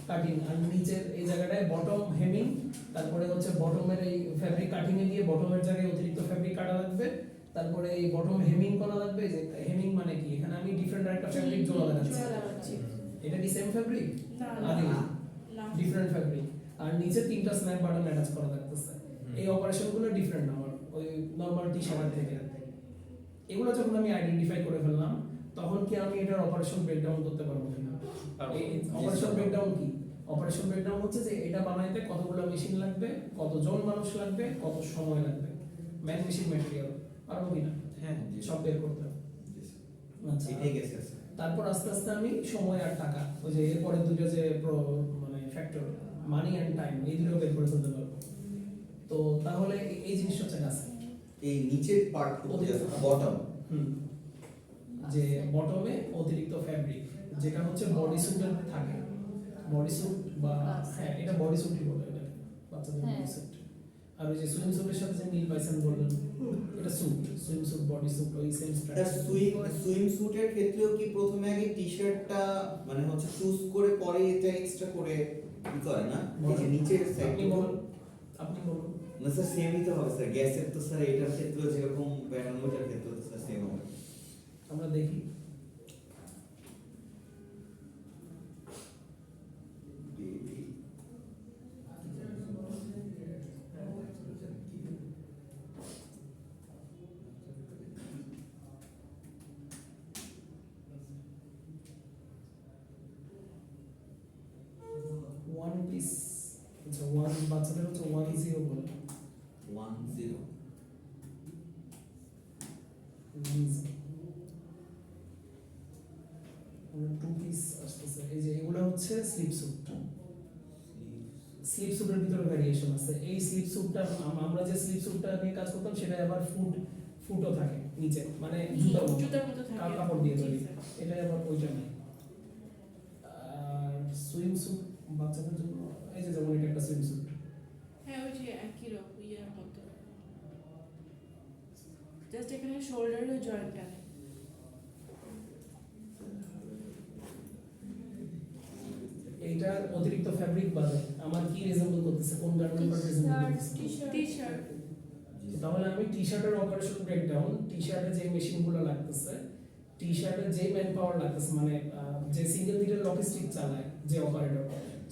কাটিং, আর নিচের এই জায়গাটায় বটম হেমিং, তারপরে হচ্ছে বটমের এই ফ্যাব্রিক কাটিং এ গিয়ে বটমের জায়গায় অতিরিক্ত ফ্যাব্রিক কাটা লাগবে, তারপরে এই বটম হেমিং করা লাগবে। যে হেমিং মানে কি, এখানে আমি ডিফারেন্ট একটা ফ্যাব্রিক জোড়া লাগাচ্ছি। জোড়া লাগাচ্ছি। এটা কি সেম ফ্যাব্রিক? না আদি না ডিফারেন্ট ফ্যাব্রিক, আর নিচে তিনটা স্ন্যাপ বাটন অ্যাটাচ করা লাগতেছে। এই অপারেশনগুলো ডিফারেন্ট আমার ওই নরমাল টি শার্ট থেকে। এগুলো যখন আমি আইডেন্টিফাই করে ফেললাম, তখন কি আমি এটার অপারেশন ব্রেকডাউন করতে পারবো কিনা? এই অপারেশন ব্রেকডাউন কি? অপারেশন ব্রেকডাউন হচ্ছে যে এটা বানাইতে কতগুলো মেশিন লাগবে, কতজন মানুষ লাগবে, কত সময় লাগবে, ম্যান মেশিন ম্যাটেরিয়াল, পারবো কিনা? হ্যাঁ সব বের করতে হবে। আচ্ছা, এটাই গেছে স্যার। তারপর আস্তে আস্তে আমি সময় আর টাকা, ওই যে এরপরে দুটো যে মানে ফ্যাক্টর মানি এন্ড টাইম, এই দুটো বের করে ফেলতে পারবো। তো তাহলে এই জিনিসটা হচ্ছে কাছে এই নিচের পার্ট বটম, যে বটমে অতিরিক্ত ফ্যাব্রিক, যেটা হচ্ছে বডি স্যুটের থাকে, বডি স্যুট বা হ্যাঁ এটা বডি স্যুটই বলে, এটা বাচ্চাদের বডি স্যুট। আর ওই যে সুইম স্যুটের সাথে যে মিল পাইছেন বললেন, এটা suit, swim suit, body suit, ওই সেম এটা সুইম স্যুটের ক্ষেত্রেও কি প্রথমে আগে টি-শার্টটা মানে হচ্ছে চুজ করে পরে এটা এক্সট্রা করে কি করে না? এই যে নিচের আপনি সাইড বলুন, আপনি বলুন। না স্যার সেমই তো হবে স্যার, গ্যাসের তো স্যার এটার ক্ষেত্রেও যেরকম প্যারানোটার ক্ষেত্রেও তো স্যার সেম হবে। আমরা দেখি ওয়ান পিস, আচ্ছা ওয়ান বাচ্চাদের হচ্ছে 1-0 বলে, 10 টু পিস আসতেছে। এই যে এগুলো হচ্ছে স্লিপ স্যুট, স্লিপ স্যুটের ভিতরে ভ্যারিয়েশন আছে। এই স্লিপ স্যুটটা আমরা যে স্লিপ স্যুটটা নিয়ে কাজ করতাম, সেটা আবার ফুটও থাকে নিচে, মানে জুতার মতো থাকে। কাপড় দিয়ে তৈরি, জি, স্যার। এটা আবার ওইটা নেই। আর সুইম স্যুট বাচ্চাদের জন্য, এই যে যেমন এটা একটা সুইম স্যুট, হ্যাঁ ওই যে একই রকম ইয়ের মতো, জাস্ট এখানে শোল্ডারের জয়েন্টটা নেই। এইটার অতিরিক্ত ফ্যাব্রিক বাদে আমার কি রিজেম্বল করতেছে, কোন গার্মেন্ট পার্ট রিজেম্বল করতেছে? টি-শার্ট তাহলে আমি টি শার্টের অপারেশন ব্রেকডাউন, টি শার্টে যে মেশিনগুলো লাগতেছে, টি শার্টে যে ম্যান পাওয়ার লাগতেছে, মানে যে সিঙ্গেল নিডল লজিস্টিক চালায় যে অপারেটর,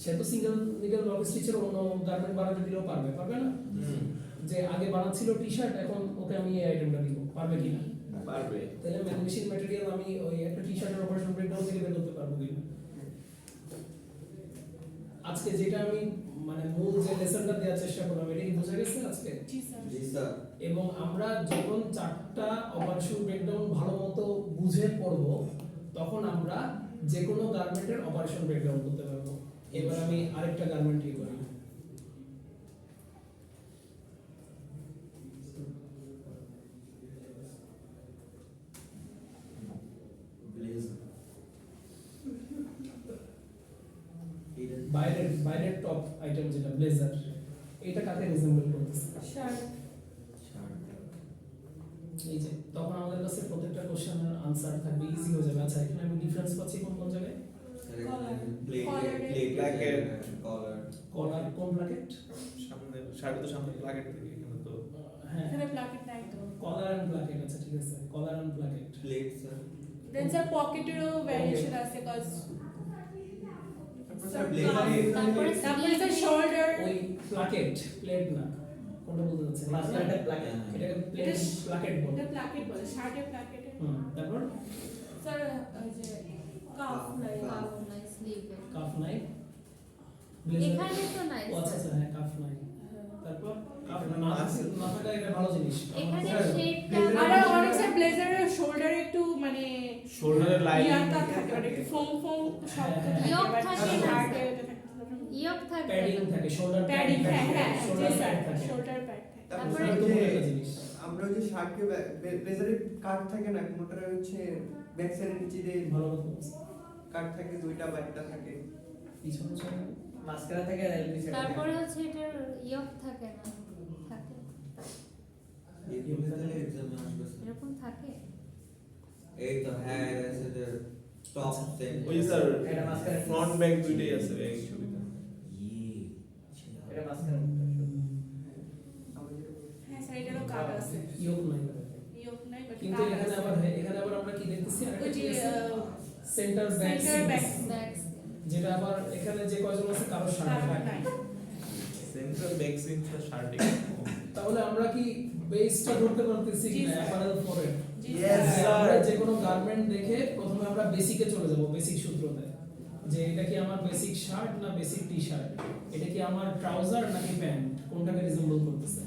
সে তো সিঙ্গেল নিডল লজিস্টিকের অন্য গার্মেন্ট বানাতে দিলেও পারবে না? যে আগে বানাচ্ছিল টি শার্ট, এখন ওকে আমি এই আইটেমটা দিব, পারবে কিনা? পারবে। তাহলে ম্যান মেশিন ম্যাটেরিয়াল আমি ওই একটা টি শার্টের অপারেশন ব্রেকডাউন থেকে বের করতে পারবো কিনা? আজকে যেটা আমি মানে মূল যে লেসনটা দেওয়ার চেষ্টা করলাম, এটা কি বোঝা গেছে আজকে? জি স্যার। জি স্যার। এবং আমরা যখন চারটা অপারেশন ব্রেকডাউন ভালো মতো বুঝে পড়ব, তখন আমরা যে কোনো গার্মেন্টের অপারেশন ব্রেকডাউন করতে পারবো। এবার আমি আরেকটা গার্মেন্ট করি, বাইরের টপ আইটেম যেটা ব্লেজার, এটা কাকে রিজেম্বল করতেছে? শার্ট। এই যে তখন আমাদের কাছে প্রত্যেকটা কোশ্চেনের আনসার থাকবে, ইজি হয়ে যাবে। আচ্ছা এখানে আমি ডিফারেন্স পাচ্ছি কোন জায়গায়? কলার কোন প্লাকেট? সামনে শার্টে তো সামনে প্লাকেট থাকে, এখানে তো হ্যাঁ, এখানে প্লাকেট নাই তো। কলার এন্ড প্লাকেট, আচ্ছা ঠিক আছে, collar and placket. Plate sir. Then sir পকেটেরও ভ্যারিয়েশন আছে, কজ তারপরে তারপরে স্যার শোল্ডার। ওই প্লাকেট, প্লেট না, কোনটা বলতে যাচ্ছে? মাঝখানটা প্লাকেট, এটাকে প্লেট প্লাকেট বলে। এটা প্লাকেট বলে, শার্টের প্লাকেট। তারপর স্যার ওই যে কাফ নাই, কাফ নাই, স্লিভ কাফ নাই, এখানে তো নাই ও আচ্ছা আচ্ছা, হ্যাঁ কাফ নাই। তারপর কাফ না আছে, না থাকা এটা ভালো জিনিস। এখানে শেপটা আর অনেক স্যার ব্লেজারের শোল্ডারে একটু মানে শোল্ডারের লাইন ইয়াটা থাকে, মানে একটু ফোম শক্ত থাকে, ইয়ক বাট থাকে না, শার্টে ইয়ক থাকে প্যাডিং থাকে, শোল্ডার প্যাডিং, হ্যাঁ হ্যাঁ জি শোল্ডার স্যার, প্যাড থাকে। শোল্ডার প্যাড থাকে। তারপরে তারপরে একটা জিনিস, আমরা ওই যে শার্টকে ব্লেজারে কাট থাকে না, কোনটার হচ্ছে ব্যাক সাইডের নিচে দিয়ে ভালো মতো কাট থাকে, দুইটা বা একটা থাকে। পিছনে চলে মাঝখানে থাকে আর এলবি সাইডে থাকে। তারপরে হচ্ছে এটার ইয়ক থাকে না, থাকে এগুলো তাহলে এক্সামে আসবে স্যার। এরকম থাকে? এই তো হ্যাঁ এসে যে টপ সেট ওই স্যার এটা মাঝখানে ফ্রন্ট ব্যাক দুইটাই আছে ব্যাক সুবিধা। এটা মাঝখানে হ্যাঁ স্যার এটারও কাট আছে ইয়োগ নাই ইয়োগ নাই বাট কিন্তু এখানে আবার আমরা কি দেখতেছি আরেকটা ওই যে কি আছে centre back centre back bags যেটা আবার এখানে যে কয়জন আছে কারো শার্ট নাই সেন্ট্রাল ব্যাক সেন্টার শার্টিং। তাহলে আমরা কি বেসটা ধরতে পারতেছি জি, কি না স্যার। অ্যাপারেল ফরেন জি Yes, স্যার। আমরা যে কোনো গার্মেন্ট দেখে প্রথমে আমরা বেসিকে চলে যাব বেসিক সূত্রতে যে এটা কি আমার বেসিক শার্ট না বেসিক টি শার্ট, এটা কি আমার ট্রাউজার নাকি প্যান্ট, কোনটাকে রিজেম্বল করতেছে।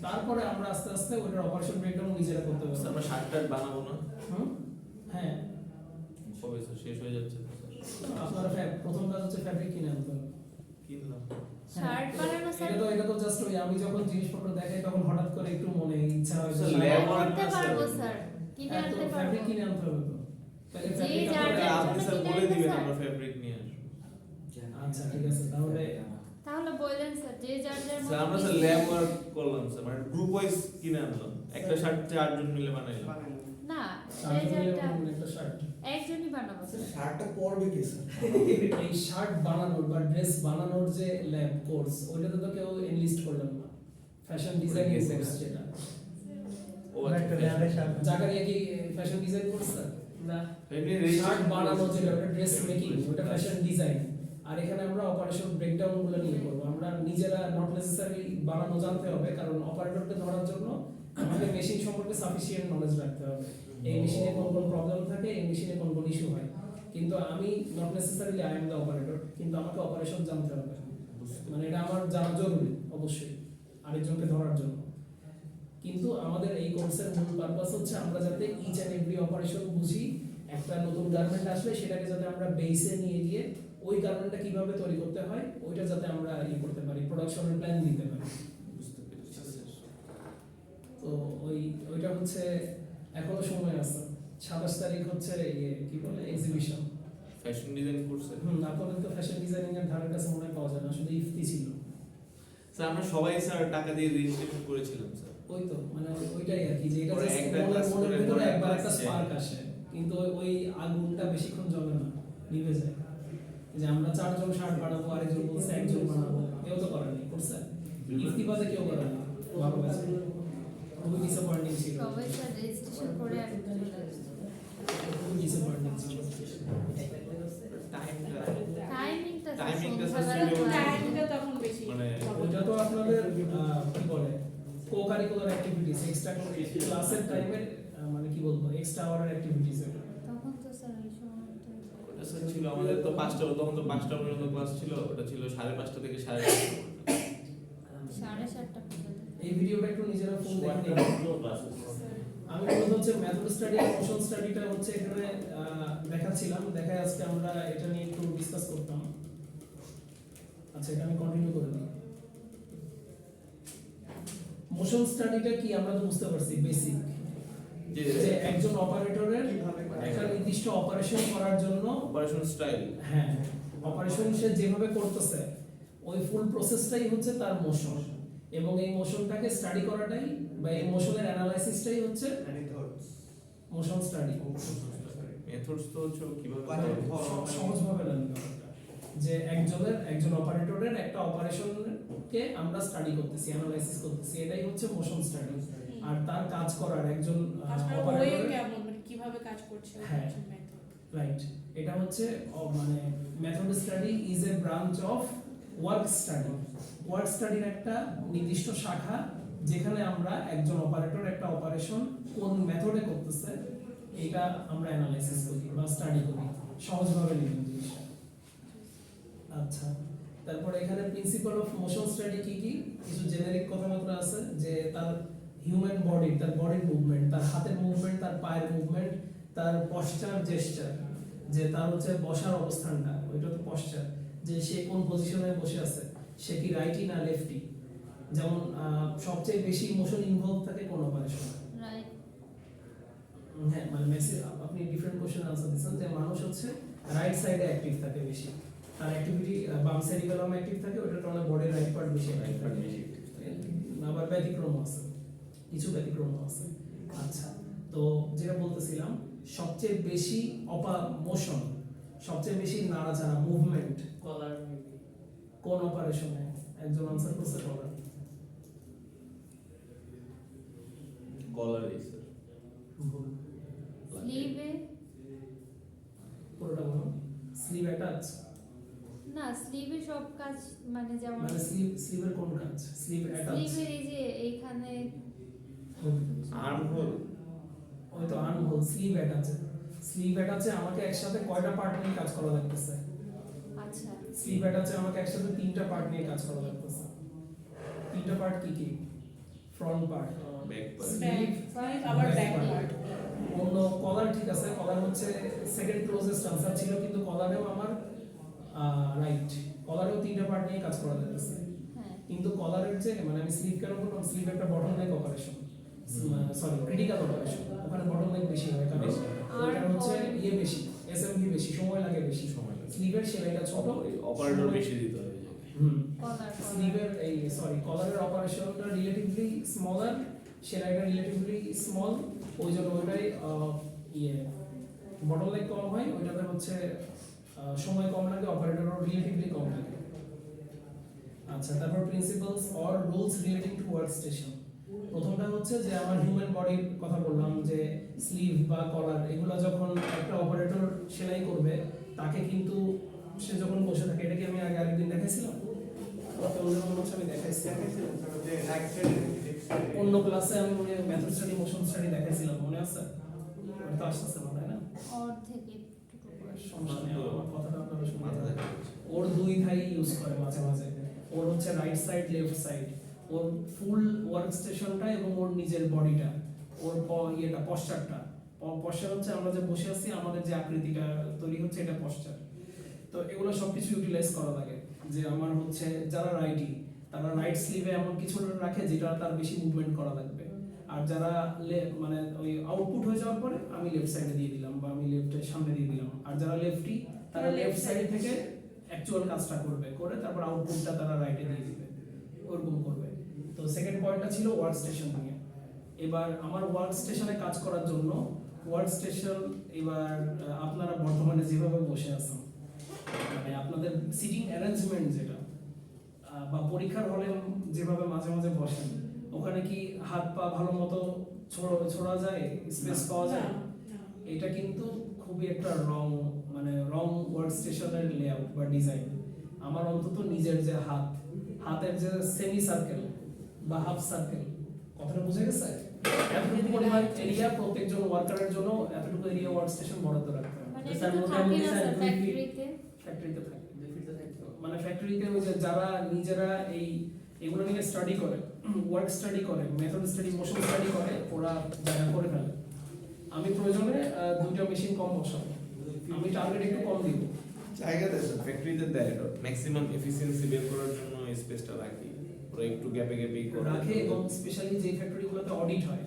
তারপরে আমরা আস্তে আস্তে ওটার অপারেশন ব্রেকডাউন নিজেরা করতে পারবো। আমরা শার্টটা বানাবো না হুম? হ্যাঁ কবে স্যার শেষ হয়ে যাচ্ছে তো স্যার। আপনারা প্রথম কাজ হচ্ছে ফ্যাব্রিক কিনে আনতে হবে। কিনলাম শার্ট বানানো স্যার এটা তো জাস্ট ওই আমি যখন জিনিসপত্র দেখাই তখন হঠাৎ করে একটু মনে ইচ্ছা হয় যে স্যার, শার্ট ল্যাব বানাবো। করতে পারবো স্যার, কিনে হ্যাঁ, তো আনতে পারবো। ফ্যাব্রিক কিনে আনতে হবে তো। তাহলে যে ফ্যাব্রিক যার আমরা যার আপনি স্যার জন্য বলে কিনে দিবেন আনবো, আমরা ফেব্রিক নিয়ে আসবো। আচ্ছা ঠিক আছে তাহলে তাহলে বললেন স্যার যে যার যার স্যার আমরা স্যার ল্যাব ওয়ার্ক করলাম স্যার মানে গ্রুপ ওয়াইজ কিনে আনলাম একটা শার্ট 4 জন মিলে বানাইলাম। না চারজন যে মিলে যারটা বানাবেন একটা শার্ট। একজনই বানাবো স্যার। শার্টটা পরবে কি স্যার? এই শার্ট বানানোর বা ড্রেস বানানোর যে ল্যাব কোর্স ওইটাতে তো কেউ এনলিস্ট করলেন না, ফ্যাশন ডিজাইনিং কোর্স যেটা। ও আচ্ছা জাকারিয়া কি ফ্যাশন ডিজাইন করছে না শার্ট বানানো যেটা ওটা ড্রেস মেকিং ওটা ফ্যাশন ডিজাইন। আর এখানে আমরা অপারেশন ব্রেকডাউন গুলো নিয়ে করব। আমরা নিজেরা নট নেসেসারি বানানো জানতে হবে, কারণ অপারেটরকে ধরার জন্য আমাদের মেশিন সম্পর্কে সাফিসিয়েন্ট নলেজ রাখতে হবে। এই মেশিনে কোন কোন প্রবলেম থাকে, এই মেশিনে কোন কোন ইস্যু হয়। কিন্তু আমি not necessarily I am the operator, কিন্তু আমাকে অপারেশন জানতে হবে, মানে এটা আমার জানা জরুরি অবশ্যই আরেকজনকে ধরার জন্য। কিন্তু আমাদের এই কোর্সের মূল পারপাস হচ্ছে আমরা যাতে ইচ এন্ড এভরি অপারেশন বুঝি, একটা নতুন গার্মেন্ট আসলে সেটাকে যাতে আমরা বেসে নিয়ে গিয়ে ওই গার্মেন্টটা কিভাবে তৈরি করতে হয় ওইটা যাতে আমরা করতে পারি, প্রোডাকশনের প্ল্যান দিতে পারি। বুঝতে পেরেছি স্যার। তো ওইটা হচ্ছে এখনো সময় আছে, 27 তারিখ হচ্ছে কি বলে এক্সিবিশন। ফ্যাশন ডিজাইন কোর্সে আপাতত ফ্যাশন ডিজাইনিং এর ধারের কাছে মনে হয় পাওয়া যায় না, শুধু ইফতি ছিল। স্যার আমরা সবাই স্যার টাকা দিয়ে রেজিস্ট্রেশন করেছিলাম স্যার। ওই তো মানে ওইটাই আর কি, যে এটা পরে just একটা মনের class মনের করে ভিতরে পরে একবার class একটা যায়। স্পার্ক আসে, কিন্তু ওই আগুনটা বেশিক্ষণ জ্বলে না, নিভে যায়। যে আমরা 4 জন শার্ট বানাবো, আরেকজন বলছে একজন বানাবো, কেউ তো করেনি, করছে ইফতিবাদে কেউ করেনি, ভালো হয়েছে, খুবই ডিসঅ্যাপয়েন্টিং ছিল, সবাই স্যার রেজিস্ট্রেশন করে আর চলে আসছে। খুবই ডিসঅ্যাপয়েন্টিং ছিল। টাইমটা টাইমিংটা টাইমিংটা সন্ধ্যাবেলা ছিল class। টাইমটা তখন বেশি মানে ওইটা তো আপনাদের কি বলে কো কারিকুলার অ্যাক্টিভিটিস, এক্সট্রা ক্লাসের টাইমের মানে কি বলবো এক্সট্রা আওয়ারের অ্যাক্টিভিটিস এটা। তখন তো স্যার এই সময়টা ওটা স্যার ছিল আমাদের তো 5টা, তখন তো 5টা পর্যন্ত ক্লাস ছিল, ওটা ছিল 5:30 থেকে 7:30। 7:30 পর্যন্ত। এই ভিডিওটা একটু নিজেরা ফোন দেখে নিন। ক্লাসেস আমি বলতে হচ্ছে মেথড স্টাডি আর মোশন স্টাডিটা হচ্ছে এখানে দেখাচ্ছিলাম, দেখায় আজকে আমরা এটা নিয়ে একটু ডিসকাস করতাম। আচ্ছা এটা আমি কন্টিনিউ করে দিই। মোশন স্টাডিটা কি আমরা তো বুঝতে পারছি বেসিক, যে যে একজন অপারেটরের একটা নির্দিষ্ট অপারেশন করার জন্য অপারেশন স্টাইল হ্যাঁ অপারেশন সে যেভাবে করতেছে ওই ফুল প্রসেসটাই হচ্ছে তার মোশন, এবং এই মোশনটাকে স্টাডি করাটাই বা এই মোশনের অ্যানালাইসিসটাই হচ্ছে মোশন স্টাডি। মেথডস তো হচ্ছে কিভাবে সহজভাবে লাগবে ব্যাপারটা, যে একজন অপারেটরের একটা অপারেশনকে আমরা স্টাডি করতেছি, অ্যানালাইসিস করতেছি, এটাই হচ্ছে মোশন স্টাডি। আর তার কাজ করার একজন ওয়ে অপারেটরের কেমন মানে কিভাবে কাজ করছে হ্যাঁ। মেথড। রাইট, এটা হচ্ছে মানে method study is a branch of work study. Work স্টাডির একটা নির্দিষ্ট শাখা যেখানে আমরা একজন অপারেটর একটা অপারেশন কোন মেথডে করতেছে এটা আমরা অ্যানালাইসিস করি বা স্টাডি করি, সহজভাবে নিবেন জিনিসটা। আচ্ছা তারপর এখানে প্রিন্সিপাল অফ মোশন স্টাডি কি কি কিছু জেনারিক কথাবার্তা আছে, যে তার হিউম্যান বডি, তার বডির মুভমেন্ট, তার হাতের মুভমেন্ট, তার পায়ের মুভমেন্ট, তার পশ্চার জেস্চার, যে তার হচ্ছে বসার অবস্থানটা ওইটা তো পশ্চার, যে সে কোন পজিশনে বসে আছে, সে কি রাইটি না লেফটি। যেমন সবচেয়ে বেশি ইমোশন ইনভলভ থাকে কোন অপারেশন, রাইট। হ্যাঁ মানে আপনি ডিফারেন্ট কোশ্চেন আনসার দিচ্ছেন, যে মানুষ হচ্ছে রাইট সাইডে অ্যাক্টিভ থাকে বেশি, তার অ্যাক্টিভিটি বাম সেরিবেলাম অ্যাক্টিভ থাকে, ওটার কারণে বডির রাইট পার্ট বেশি অ্যাক্টিভ থাকে। আবার ব্যতিক্রম আছে, কিছু ব্যতিক্রম আছে। আচ্ছা, তো যেটা বলতেছিলাম, সবচেয়ে বেশি মোশন, সবচেয়ে বেশি নাড়াচাড়া, মুভমেন্ট কলার কোন অপারেশনে? একজন আনসার করতে পারবে? কলার স্যার। ভুল। স্লিভে পুরোটা বলুন। স্লিভ অ্যাটাচ না, স্লিভে সব কাজ মানে যেমন মানে স্লিভের কোন কাজ? স্লিভ অ্যাটাচ স্লিভের এই যে এইখানে আর্ম হোল। ওই তো arm whole. Sleeve attaché, sleeve attaché আমাকে একসাথে কয়টা পার্ট নিয়ে কাজ করা লাগতেছে? আচ্ছা স্লিভ অ্যাটাচে আমাকে একসাথে 3টা পার্ট নিয়ে কাজ করা লাগতেছে। 3টা পার্ট কি কি? ফ্রন্ট পার্ট, ব্যাক স্লিভ, আবার back ব্যাক part। পার্ট। অন্য কলার, ঠিক আছে, কলার হচ্ছে সেকেন্ড ক্লোজেস্ট আনসার ছিল, কিন্তু কলারেও আমার রাইট, কলারেও 3টা পার্ট নিয়ে কাজ করা লাগতেছে। হ্যাঁ কিন্তু কলারের যে মানে আমি স্লিভ কেন বললাম, স্লিভ একটা বটল নেক অপারেশন, সরি ক্রিটিক্যাল অপারেশন, ওখানে বটল নেক বেশি হয় কারণ ওটা হচ্ছে ইয়ে বেশি, এসএমভি বেশি, সময় লাগে বেশি। সময় লাগে। স্লিভের সেলাইটা ছোট, অপারেটর বেশি দিতে হবে। কলার স্লিভের এই সরি কলারের অপারেশনটা রিলেটিভলি স্মলার, সেলাইটা রিলেটিভলি স্মল, ওই জন্য ওইটাই ইয়ে বটল নেক কম হয়, ওইটাতে হচ্ছে সময় কম লাগে, অপারেটরও রিলেটিভলি কম লাগে। আচ্ছা, তারপর principles or rules relating to work station. প্রথমটা হচ্ছে যে আমার হিউম্যান বডির কথা বললাম, যে স্লিভ বা কলার এগুলো যখন একটা অপারেটর সেলাই করবে, তাকে কিন্তু সে যখন বসে থাকে, এটা কি আমি আগে আরেকদিন দেখাইছিলাম? আমি দেখাইছি দেখাইছিলেন স্যার যে রাইট সাইডে লেফট সাইডে অন্য ক্লাসে, আমি মনে হয় মেথড স্টাডি, মোশন স্টাডি দেখাইছিলাম, মনে আছে? ওটা তো আসতেছে না, তাই না? অর্ধেক একটু করে। সমস্যা নেই, আমার কথাটা আপনারা শুনে মাথা নেন। দেখা ওর দুই ধাই ইউজ করে মাঝে মাঝে, ওর হচ্ছে রাইট সাইড লেফট সাইড, ওর ফুল ওয়ার্ক স্টেশনটা এবং ওর নিজের বডিটা, ওর ইয়েটা পশ্চারটা, পশ্চার হচ্ছে আমরা যে বসে আছি, আমাদের যে আকৃতিটা তৈরি হচ্ছে, এটা পশ্চার। তো এগুলো সবকিছু ইউটিলাইজ করা লাগে। যে আমার হচ্ছে যারা রাইটি, তারা রাইট স্লিভে এমন কিছু রাখে যেটা তার বেশি মুভমেন্ট করা লাগবে, আর যারা মানে ওই আউটপুট হয়ে যাওয়ার পরে আমি লেফট সাইডে দিয়ে দিলাম বা আমি লেফটের সামনে দিয়ে দিলাম, আর যারা লেফটি তারা লেফট সাইড থেকে অ্যাকচুয়াল কাজটা করবে, করে তারপর আউটপুটটা তারা রাইটে দিয়ে দিবে, ওরকম করবে। তো সেকেন্ড পয়েন্টটা ছিল ওয়ার্ক স্টেশন নিয়ে। এবার আমার ওয়ার্ক স্টেশনে কাজ করার জন্য ওয়ার্ক স্টেশন, এবার আপনারা বর্তমানে যেভাবে বসে আছেন, মানে আপনাদের সিটিং অ্যারেঞ্জমেন্ট যেটা, বা পরীক্ষার হলে যেভাবে মাঝে মাঝে বসেন, ওখানে কি হাত পা ভালো মতো ছোড়া যায়, স্পেস পাওয়া যায়? এটা কিন্তু খুবই একটা রং ওয়ার্ক স্টেশনের লেআউট বা ডিজাইন। আমার অন্তত নিজের যে হাতের যে সেমি সার্কেল বা হাফ সার্কেল, কথাটা বুঝে গেছে? এতটুকু পরিমাণ এরিয়া প্রত্যেকজন ওয়ার্কারের জন্য, এতটুকু এরিয়া ওয়ার্ক স্টেশন বরাদ্দ রাখতে হবে। মানে স্যার, এটা তো মোটামুটি থাকে না স্যার স্যার 2 ফিট। ফ্যাক্টরিতে। ফ্যাক্টরিতে থাকে, 2 ফিট তো থাকতে হবে। মানে ফ্যাক্টরিতে ওই যে যারা নিজেরা এগুলো নিয়ে স্টাডি করে, ওয়ার্ক স্টাডি করে, মেথড স্টাডি, মোশন স্টাডি করে, ওরা জায়গা করে ফেলে। আমি প্রয়োজনে 2টা মেশিন কম বসাবো, আমি টার্গেট একটু কম দিব। জায়গা দেয় ফ্যাক্টরিতে দেয়, এটা ম্যাক্সিমাম এফিসিয়েন্সি বের করার জন্য স্পেসটা রাখি, ওরা একটু গ্যাপে গ্যাপে রাখে, এবং স্পেশালি যে ফ্যাক্টরিগুলোতে অডিট হয়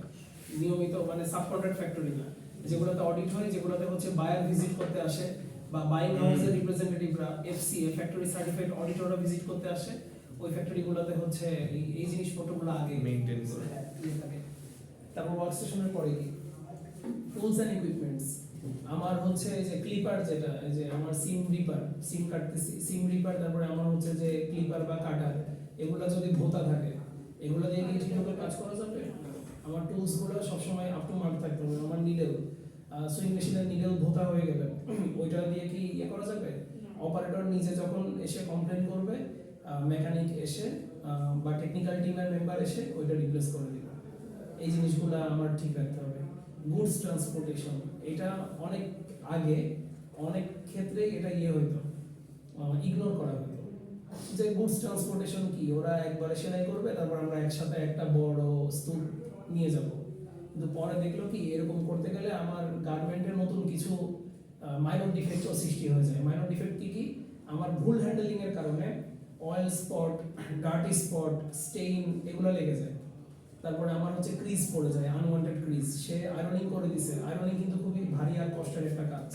নিয়মিত, মানে সাবকন্ট্রাক্ট ফ্যাক্টরি না, যেগুলোতে অডিট হয়, যেগুলোতে হচ্ছে বায়ার ভিজিট করতে আসে, বা বাইং হাউসের রিপ্রেজেন্টেটিভরা, এফসিএ ফ্যাক্টরি সার্টিফাইড অডিটররা ভিজিট করতে আসে, ওই ফ্যাক্টরিগুলোতে হচ্ছে এই জিনিসপত্রগুলো আগে মেইনটেইন করে। হ্যাঁ, দিয়ে থাকে। তারপর ওয়ার্ক স্টেশনের পরে কি টুলস এন্ড ইকুইপমেন্টস। আমার হচ্ছে এই যে ক্লিপার, যেটা এই যে আমার সিম কাটতেছি, সিম রিপার, তারপরে আমার হচ্ছে যে ক্লিপার বা কাটার, এগুলা যদি ভোতা থাকে, এগুলা দিয়ে কি ঠিকমতো কাজ করা যাবে? আমার টুলস গুলো সবসময় আপ টু মার্ক থাকতে হবে। আমার নিডেল, সুইং মেশিনের নিডেল ভোতা হয়ে গেলে ওইটা দিয়ে কি ইয়ে করা যাবে? অপারেটর নিজে যখন এসে কমপ্লেন করবে, মেকানিক এসে বা টেকনিক্যাল টিমের মেম্বার এসে ওইটা রিপ্লেস করে দিবে। এই জিনিসগুলো আমার ঠিক রাখতে হবে। গুডস ট্রান্সপোর্টেশন, এটা অনেক আগে অনেক ক্ষেত্রে এটা ইয়ে হইতো, ইগনোর করা হতো, যে গুডস ট্রান্সপোর্টেশন কি, ওরা একবারে সেলাই করবে, তারপর আমরা একসাথে একটা বড় স্তূপ নিয়ে যাব। কিন্তু পরে দেখলো কি, এরকম করতে গেলে আমার গার্মেন্টের নতুন কিছু মাইনর ডিফেক্টও সৃষ্টি হয়ে যায়। মাইনর ডিফেক্ট কি? আমার ভুল হ্যান্ডেলিং এর কারণে oil spot, dirty spot, stain এগুলো লেগে যায়। তারপরে আমার হচ্ছে ক্রিজ পড়ে যায়, আনওয়ান্টেড ক্রিজ। সে আয়রনিং করে দিছে, আয়রনিং কিন্তু খুবই ভারী আর কষ্টের একটা কাজ।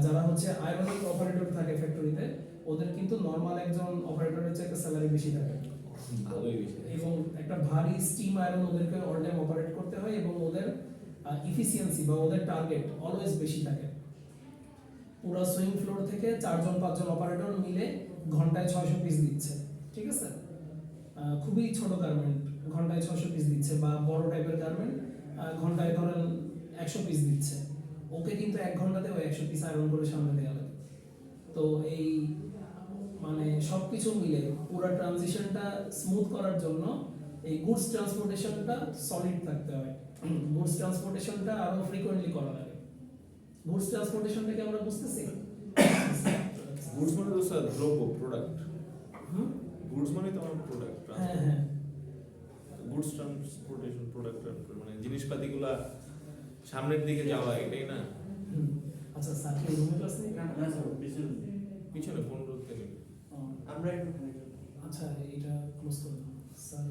যারা হচ্ছে আয়রনিং অপারেটর থাকে ফ্যাক্টরিতে, ওদের কিন্তু নর্মাল একজন অপারেটরের চাইতে স্যালারি বেশি থাকে। ভালোই বিষয়। এবং একটা ভারী স্টিম আয়রন ওদেরকে অল টাইম অপারেট করতে হয় এবং ওদের ইফিসিয়েন্সি বা ওদের টার্গেট অলওয়েজ বেশি থাকে। পুরো সুইং ফ্লোর থেকে 4-5জন অপারেটর মিলে ঘন্টায় 600 পিস দিচ্ছে, ঠিক আছে? খুবই ছোট গার্মেন্ট ঘন্টায় 600 পিস দিচ্ছে, বা বড় টাইপের গার্মেন্ট ঘন্টায় ধরেন 100 পিস দিচ্ছে। ওকে কিন্তু 1 ঘন্টাতে ওই 100 পিস আয়রন করে সামনে দেওয়া লাগে। তো এই মানে সবকিছু মিলে পুরো ট্রানজিশনটা স্মুথ করার জন্য এই গুডস ট্রান্সপোর্টেশনটা সলিড থাকতে হয়। গুডস ট্রান্সপোর্টেশনটা আরো ফ্রিকোয়েন্টলি করা লাগে। গুডস ট্রান্সপোর্টেশনটাকে আমরা বুঝতেছি? গুডস মানে তো স্যার দ্রব্য, প্রোডাক্ট। হুম? গুডস মানে তো আমার প্রোডাক্ট। হ্যাঁ হ্যাঁ গুডস ট্রান্সপোর্টেশন, প্রোডাক্ট ট্রান্সপোর্ট মানে জিনিসপাতিগুলা সামনের দিকে যাওয়া, এটাই না? হুম। আচ্ছা স্যার কি রুমে ক্লাস নেই? না স্যার পিছনে পিছনে 15 তে নেই। ও, আমরা একটু আচ্ছা এটা ক্লোজ করে দাও স্যার।